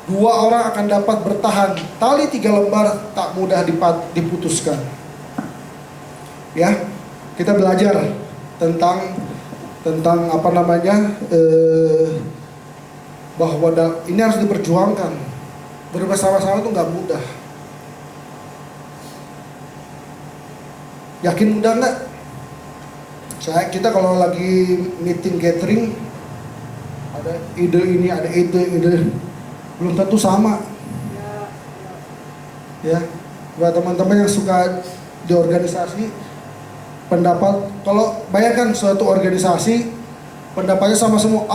dua orang akan dapat bertahan. Tali 3 lembar tak mudah diputuskan. Ya, kita belajar tentang apa namanya, bahwa ini harus diperjuangkan. Bersama-sama itu nggak mudah. Yakin mudah nggak? Kita kalau lagi meeting gathering, ada ide ini, ada ide, belum tentu sama. Ya, buat teman-teman yang suka di organisasi, pendapat, kalau bayangkan suatu organisasi, pendapatnya sama semua,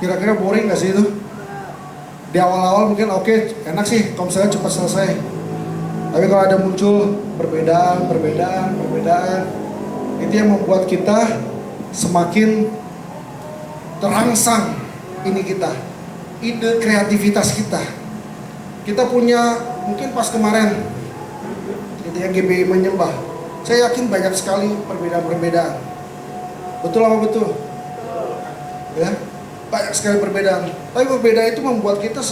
kira-kira boring nggak sih itu? Di awal-awal mungkin oke, enak sih, kalau misalnya cepat selesai. Tapi kalau ada muncul perbedaan, itu yang membuat kita semakin terangsang ide kreativitas kita. Kita punya, mungkin pas kemarin gitu ya, GBI menyembah, saya yakin banyak sekali perbedaan. Betul apa betul? Ya, banyak sekali perbedaan. Tapi perbedaan itu membuat kita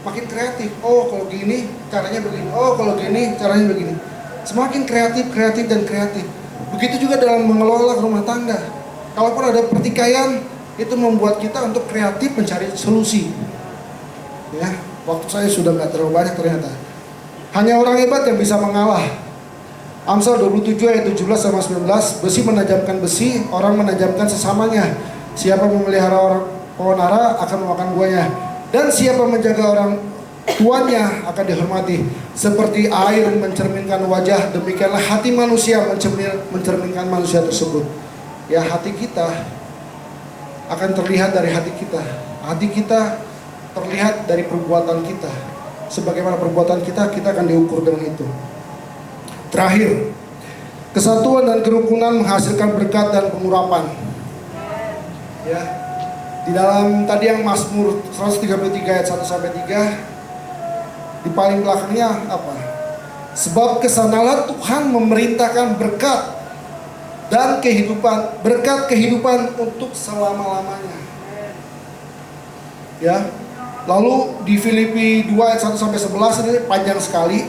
makin kreatif. Oh, kalau gini caranya begini. Oh, kalau gini caranya begini. Semakin kreatif dan kreatif. Begitu juga dalam mengelola rumah tangga. Kalaupun ada pertikaian, itu membuat kita untuk kreatif mencari solusi. Ya, waktu saya sudah nggak terlalu banyak ternyata. Hanya orang hebat yang bisa mengalah. Amsal 27 ayat 17 sama 19, besi menajamkan besi, orang menajamkan sesamanya. Siapa memelihara orang pohon ara akan memakan buahnya, dan siapa menjaga orang tuannya akan dihormati. Seperti air mencerminkan wajah, demikianlah hati manusia mencerminkan manusia tersebut. Ya, hati kita akan terlihat dari hati kita. Hati kita terlihat dari perbuatan kita. Sebagaimana perbuatan kita, kita akan diukur dengan itu. Terakhir, kesatuan dan kerukunan menghasilkan berkat dan pengurapan. Ya, di dalam tadi yang Mazmur 133 ayat 1 sampai 3, di paling belakangnya apa? Sebab kesanalah Tuhan memerintahkan berkat dan kehidupan, berkat kehidupan untuk selama-lamanya. Ya. Lalu di Filipi 2 ayat 1 sampai 11 ini panjang sekali,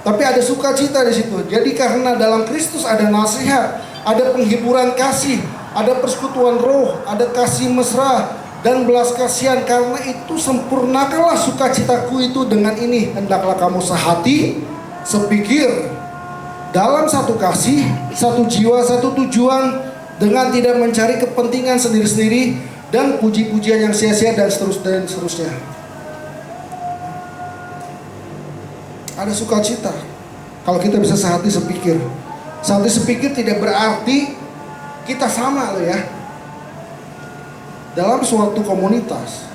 tapi ada sukacita di situ. Jadi karena dalam Kristus ada nasihat, ada penghiburan kasih, ada persekutuan roh, ada kasih mesra dan belas kasihan. Karena itu sempurnakanlah sukacitaku itu dengan ini, hendaklah kamu sehati, sepikir, dalam satu kasih, satu jiwa, satu tujuan, dengan tidak mencari kepentingan sendiri-sendiri dan puji-pujian yang sia-sia dan seterusnya. Ada sukacita kalau kita bisa sehati sepikir. Sehati sepikir tidak berarti kita sama loh ya. Dalam suatu komunitas,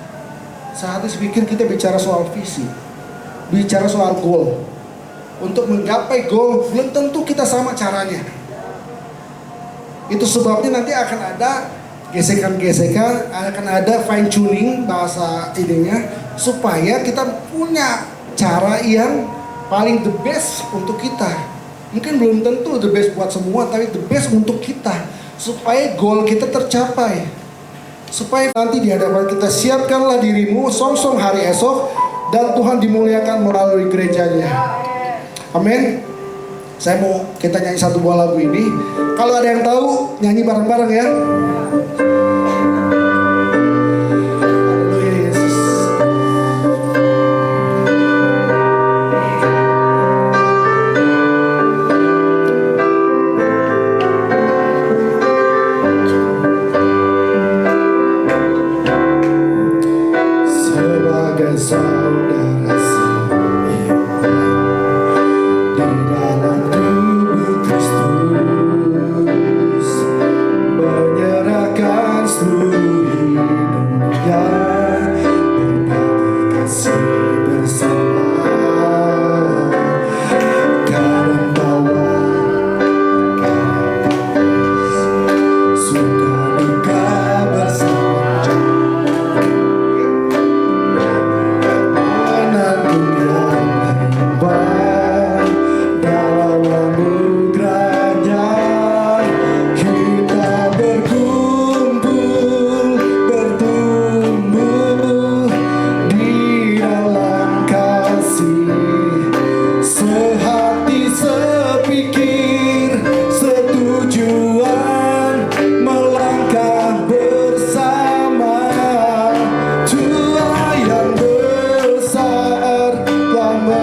sehati sepikir kita bicara soal visi, bicara soal goal. Untuk menggapai goal belum tentu kita sama caranya. Itu sebabnya nanti akan ada gesekan-gesekan, akan ada fine tuning bahasa idenya, supaya kita punya cara yang paling the best untuk kita. Mungkin belum tentu the best buat semua, tapi the best untuk kita, supaya goal kita tercapai. Supaya nanti di hadapan kita, siapkanlah dirimu song-song hari esok, dan Tuhan dimuliakan melalui gerejanya. Amin. Saya mau kita nyanyi satu buah lagu ini. Kalau ada yang tahu, nyanyi bareng-bareng ya. Haleluya Yesus. Sebagai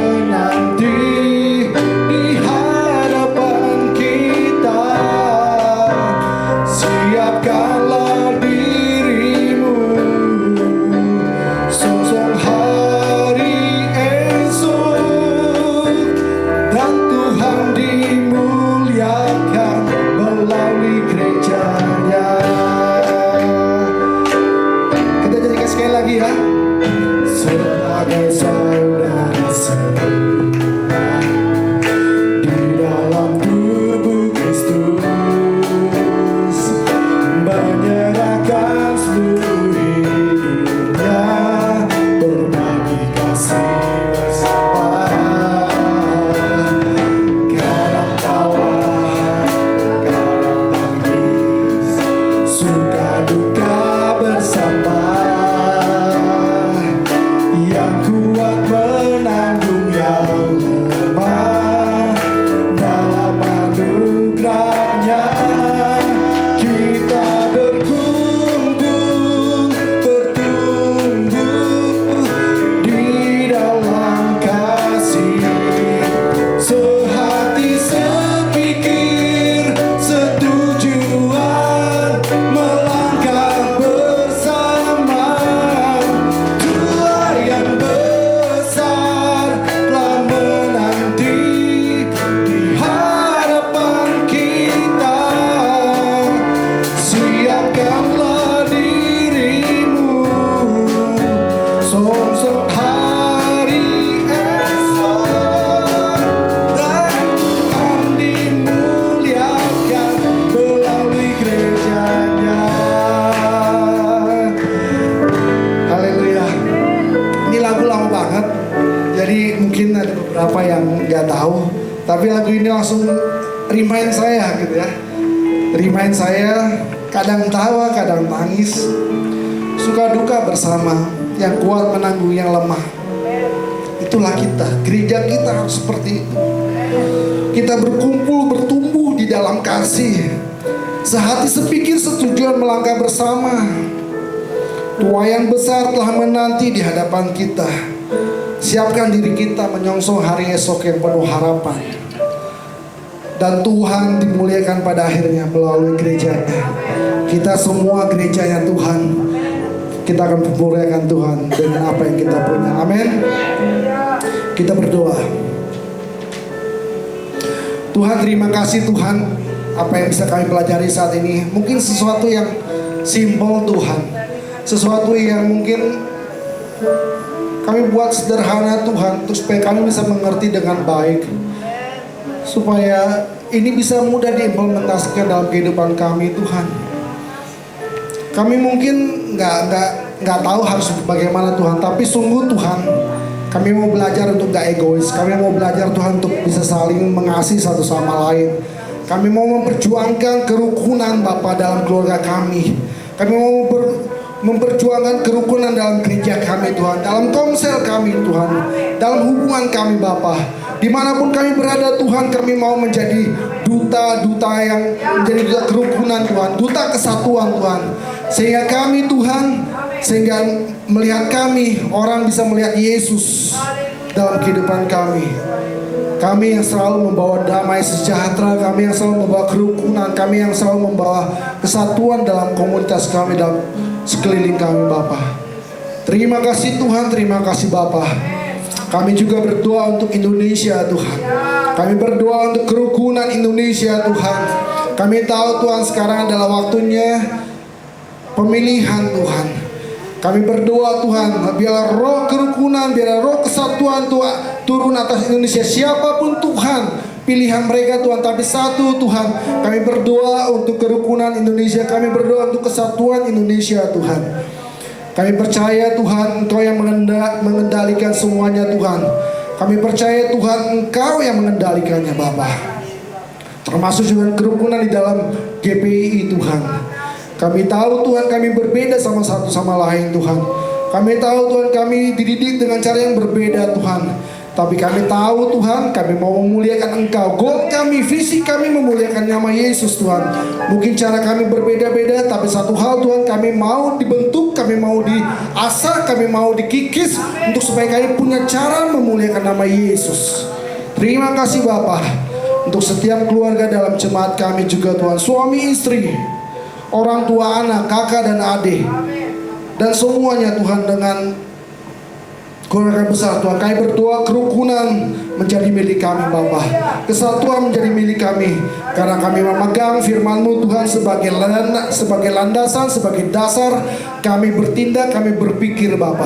menanti di hadapan kita. Siapkanlah dirimu, sosok hari esok, dan Tuhan dimuliakan melalui gerejanya. Kita nyanyikan sekali lagi ya. Sebagai saudara seiman di dalam tubuh Kristus, menyerahkan seluruh hidupnya, berbagi kasih bersama. Kadang tawa, kadang tangis, suka duka bersama. Yang kuat menanggung yang lemah, dalam anugerahnya kita bertumbuh di dalam kasih. Sehati sepikir setujuan, melangkah bersama. Tuhan yang besar telah menanti di hadapan kita. Siapkanlah dirimu, sosok hari esok, dan Tuhan dimuliakan melalui gerejanya. Haleluya. Ini lagu lama banget, jadi mungkin ada beberapa yang nggak tahu, tapi lagu ini langsung remind saya gitu ya. Remind saya, kadang tawa, kadang tangis, suka duka bersama, yang kuat menanggung yang lemah. Itulah kita, gereja kita harus seperti itu. Kita berkumpul, bertumbuh di dalam kasih, sehati sepikir setujuan, melangkah bersama. Tua yang besar telah menanti di hadapan kita. Siapkan diri kita menyongsong hari esok yang penuh harapan. Dan Tuhan dimuliakan pada akhirnya melalui gerejanya. Kita semua gerejanya Tuhan. Kita akan memuliakan Tuhan dengan apa yang kita punya. Amin. Kita berdoa. Tuhan, terima kasih Tuhan, apa yang bisa kami pelajari saat ini. Mungkin sesuatu yang simpel Tuhan, sesuatu yang mungkin kami buat sederhana Tuhan, untuk supaya kami bisa mengerti dengan baik, supaya ini bisa mudah diimplementasikan dalam kehidupan kami Tuhan. Kami mungkin nggak tahu harus bagaimana Tuhan, tapi sungguh Tuhan, kami mau belajar untuk gak egois. Kami mau belajar Tuhan untuk bisa saling mengasihi satu sama lain. Kami mau memperjuangkan kerukunan Bapa dalam keluarga kami. Kami mau memperjuangkan kerukunan dalam gereja kami Tuhan, dalam komsel kami Tuhan, dalam hubungan kami Bapa. Dimanapun kami berada Tuhan, kami mau menjadi duta-duta yang menjadi duta kerukunan Tuhan, duta kesatuan Tuhan. Sehingga kami Tuhan, sehingga melihat kami, orang bisa melihat Yesus dalam kehidupan kami. Kami yang selalu membawa damai sejahtera, kami yang selalu membawa kerukunan, kami yang selalu membawa kesatuan dalam komunitas kami, dalam sekeliling kami Bapa. Terima kasih Tuhan, terima kasih Bapa. Kami juga berdoa untuk Indonesia Tuhan. Kami berdoa untuk kerukunan Indonesia Tuhan. Kami tahu Tuhan sekarang adalah waktunya pemilihan Tuhan. Kami berdoa Tuhan, biarlah roh kerukunan, biarlah roh kesatuan Tuhan turun atas Indonesia. Siapapun Tuhan pilihan mereka Tuhan, tapi satu Tuhan. Kami berdoa untuk kerukunan Indonesia, kami berdoa untuk kesatuan Indonesia Tuhan. Kami percaya Tuhan, Engkau yang mengendalikan semuanya Tuhan. Kami percaya Tuhan, Engkau yang mengendalikannya Bapa. Termasuk juga kerukunan di dalam GPI Tuhan. Kami tahu Tuhan, kami berbeda sama satu sama lain Tuhan. Kami tahu Tuhan, kami dididik dengan cara yang berbeda Tuhan. Tapi kami tahu Tuhan, kami mau memuliakan Engkau. Goal kami, visi kami memuliakan nama Yesus Tuhan. Mungkin cara kami berbeda-beda, tapi satu hal Tuhan, kami mau dibentuk, kami mau diasah, kami mau dikikis untuk supaya kami punya cara memuliakan nama Yesus. Terima kasih Bapa untuk setiap keluarga dalam jemaat kami juga Tuhan. Suami istri, orang tua anak, kakak dan adik, dan semuanya Tuhan dengan keluarga besar Tuhan. Kami berdoa kerukunan menjadi milik kami Bapa, kesatuan menjadi milik kami, karena kami memegang firman-Mu Tuhan sebagai landasan, sebagai dasar kami bertindak, kami berpikir Bapa.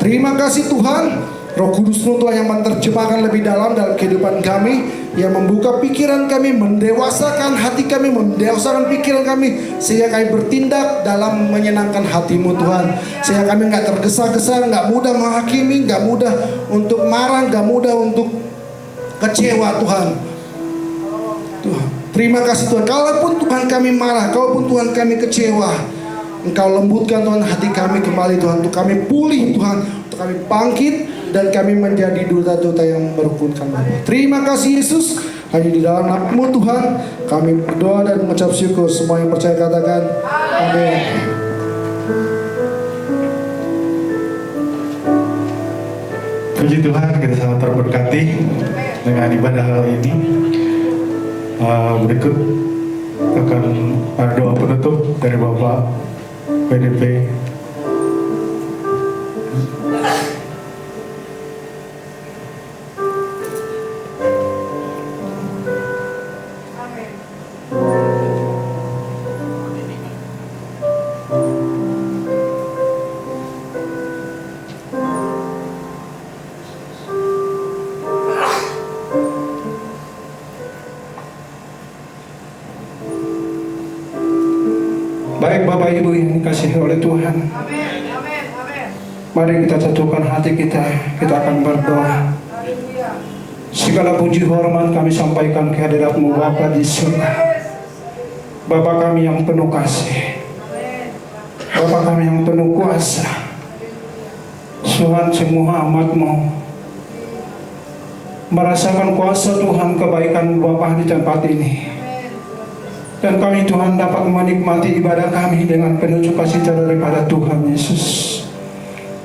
Terima kasih Tuhan. Roh Kudus-Mu Tuhan yang menerjemahkan lebih dalam kehidupan kami, yang membuka pikiran kami, mendewasakan hati kami, mendewasakan pikiran kami, sehingga kami bertindak dalam menyenangkan hati-Mu Tuhan. Sehingga kami nggak tergesa-gesa, nggak mudah menghakimi, nggak mudah untuk marah, nggak mudah untuk kecewa Tuhan. Tuhan, terima kasih Tuhan. Kalaupun Tuhan kami marah, kalaupun Tuhan kami kecewa, Engkau lembutkan Tuhan hati kami kembali Tuhan, untuk kami pulih Tuhan, untuk kami bangkit dan kami menjadi duta-duta yang merukunkan Bapa. Terima kasih Yesus. Hanya di dalam nama-Mu Tuhan kami berdoa dan mengucap syukur. Semua yang percaya katakan amin. Puji Tuhan, kita sangat terberkati dengan ibadah hari ini. Berikut akan ada doa penutup dari Bapak PDP. Baik Bapak Ibu yang dikasihi oleh Tuhan, mari kita satukan hati kita akan berdoa. Segala puji hormat kami sampaikan ke hadirat-Mu Bapa di surga. Bapa kami yang penuh kasih, Bapa kami yang penuh kuasa. Tuhan, semua amat-Mu merasakan kuasa Tuhan, kebaikan Bapa di tempat ini. Dan kami Tuhan dapat menikmati ibadah kami dengan penuh sukacita daripada Tuhan Yesus.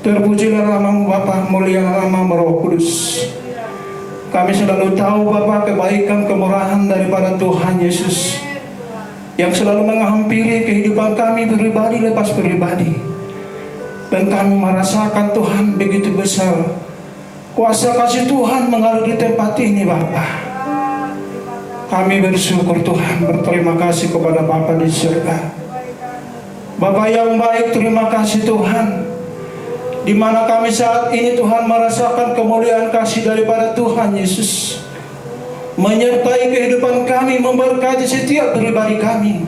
Terpujilah nama-Mu Bapa, mulialah nama-Mu Roh Kudus. Kami selalu tahu Bapa kebaikan kemurahan daripada Tuhan Yesus yang selalu menghampiri kehidupan kami pribadi lepas pribadi. Dan kami merasakan Tuhan begitu besar kuasa kasih Tuhan mengalir di tempat ini Bapa. Kami bersyukur Tuhan, berterima kasih kepada Bapa di surga. Bapa yang baik, terima kasih Tuhan, di mana kami saat ini Tuhan merasakan kemuliaan kasih daripada Tuhan Yesus menyertai kehidupan kami, memberkati setiap pribadi kami.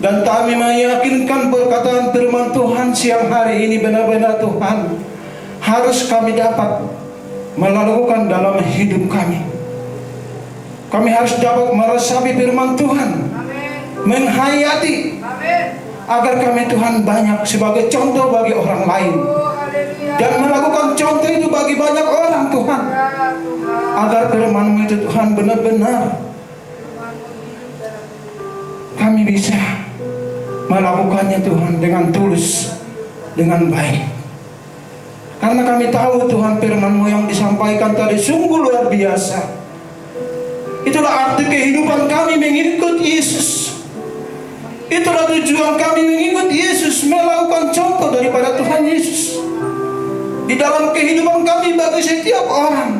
Dan kami meyakinkan perkataan firman Tuhan siang hari ini benar-benar Tuhan harus kami dapat melakukan dalam hidup kami. Kami harus dapat meresapi firman Tuhan, menghayati, agar kami Tuhan banyak sebagai contoh bagi orang lain, dan melakukan contoh itu bagi banyak orang Tuhan, agar firman-Mu itu Tuhan benar-benar kami bisa melakukannya Tuhan dengan tulus, dengan baik. Karena kami tahu Tuhan firman-Mu yang disampaikan tadi sungguh luar biasa. Itulah arti kehidupan kami mengikut Yesus. Itulah tujuan kami mengikut Yesus, melakukan contoh daripada Tuhan Yesus di dalam kehidupan kami bagi setiap orang,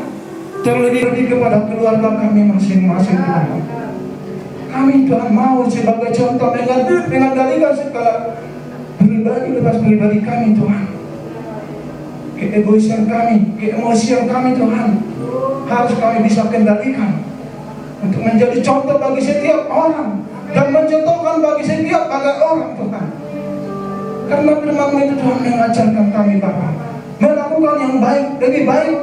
terlebih kepada keluarga kami masing-masing Tuhan. Kami Tuhan mau sebagai contoh mengendalikan segala pribadi lepas pribadi kami Tuhan. Keegoisan kami, keemosian kami Tuhan harus kami bisa kendalikan untuk menjadi contoh bagi setiap orang dan mencontohkan bagi setiap orang Tuhan. Karena firman-Mu itu Tuhan mengajarkan kami Bapa melakukan yang baik, lebih baik,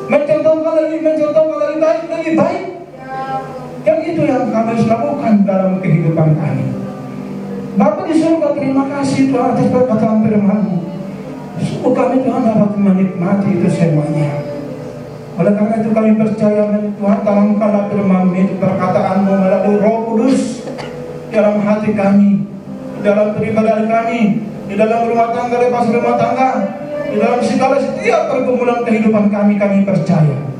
mencontohkan lebih baik, lebih baik. Dan itu yang kami harus lakukan dalam kehidupan kami. Bapa di surga, terima kasih Tuhan atas perkataan firman-Mu. Sungguh kami Tuhan dapat menikmati itu semuanya. Oleh karena itu kami percaya Tuhan, tanamkanlah firman-Mu itu, perkataan-Mu melalui Roh Kudus dalam hati kami, dalam pribadi kami, di dalam rumah tangga, lepas rumah tangga, di dalam segala setiap pergumulan kehidupan kami percaya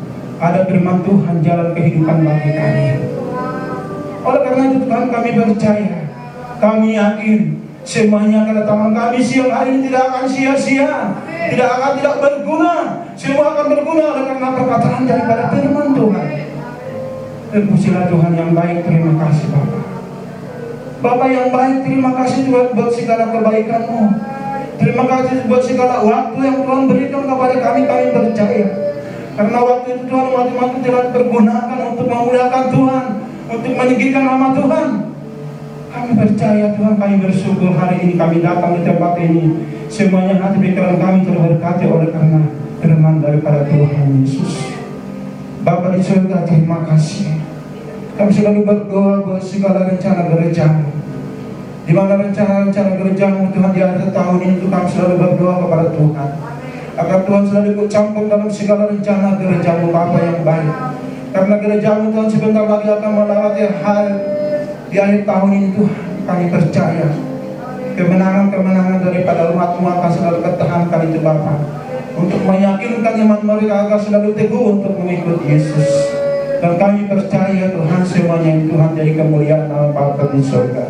ada firman Tuhan jalan kehidupan bagi kami. Oleh karena itu Tuhan, kami percaya, kami yakin semuanya kedatangan kami siang hari ini tidak akan sia-sia, tidak berguna, semua akan berguna oleh karena perkataan daripada firman Tuhan. Terpujilah Tuhan yang baik, terima kasih Bapak. Bapak yang baik, terima kasih Tuhan buat segala kebaikan-Mu. Terima kasih buat segala waktu yang Tuhan berikan kepada kami percaya. Karena waktu itu Tuhan waktu telah bergunakan untuk memuliakan Tuhan, untuk meninggikan nama Tuhan. Kami percaya Tuhan, kami bersyukur hari ini kami datang di tempat ini. Semuanya hati pikiran kami terberkati oleh karena firman daripada Tuhan Yesus. Bapa di surga, terima kasih. Kami selalu berdoa buat segala rencana gereja-Mu. Di mana rencana-rencana gereja-Mu Tuhan di akhir tahun ini, kami selalu berdoa kepada Tuhan agar Tuhan selalu ikut campur dalam segala rencana gereja-Mu Bapa yang baik. Karena gereja-Mu Tuhan sebentar lagi akan melewati hari di akhir tahun ini Tuhan. Kami percaya kemenangan-kemenangan daripada umat-Mu akan selalu bertahankan itu Bapa, untuk meyakinkan iman mereka agar selalu teguh untuk mengikuti Yesus. Dan kami percaya Tuhan semuanya itu Tuhan jadi kemuliaan nama Bapa di surga.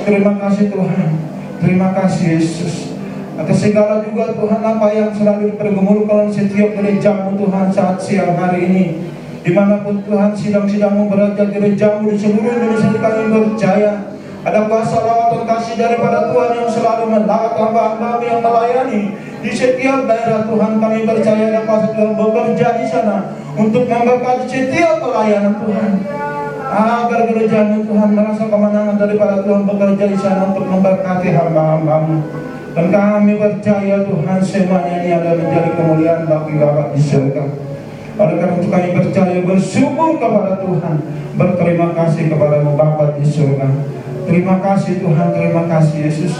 Terima kasih Tuhan, terima kasih Yesus atas segala juga Tuhan apa yang selalu dipergumulkan setiap gereja-Mu Tuhan saat siang hari ini. Dimanapun Tuhan sidang-sidang-Mu berada gereja-Mu di seluruh Indonesia, kami percaya ada kuasa lawatan kasih daripada Tuhan yang selalu melawat hamba-hamba yang melayani di setiap daerah Tuhan. Kami percaya ada kuasa Tuhan bekerja di sana untuk memberkati setiap pelayanan Tuhan, agar gereja-Mu Tuhan merasa kemenangan daripada Tuhan bekerja di sana untuk memberkati hamba-hamba-Mu. Dan kami percaya Tuhan semuanya ini adalah menjadi kemuliaan bagi Bapa di surga. Oleh karena itu kami percaya, bersyukur kepada Tuhan, berterima kasih kepada Bapa di surga. Terima kasih Tuhan, terima kasih Yesus.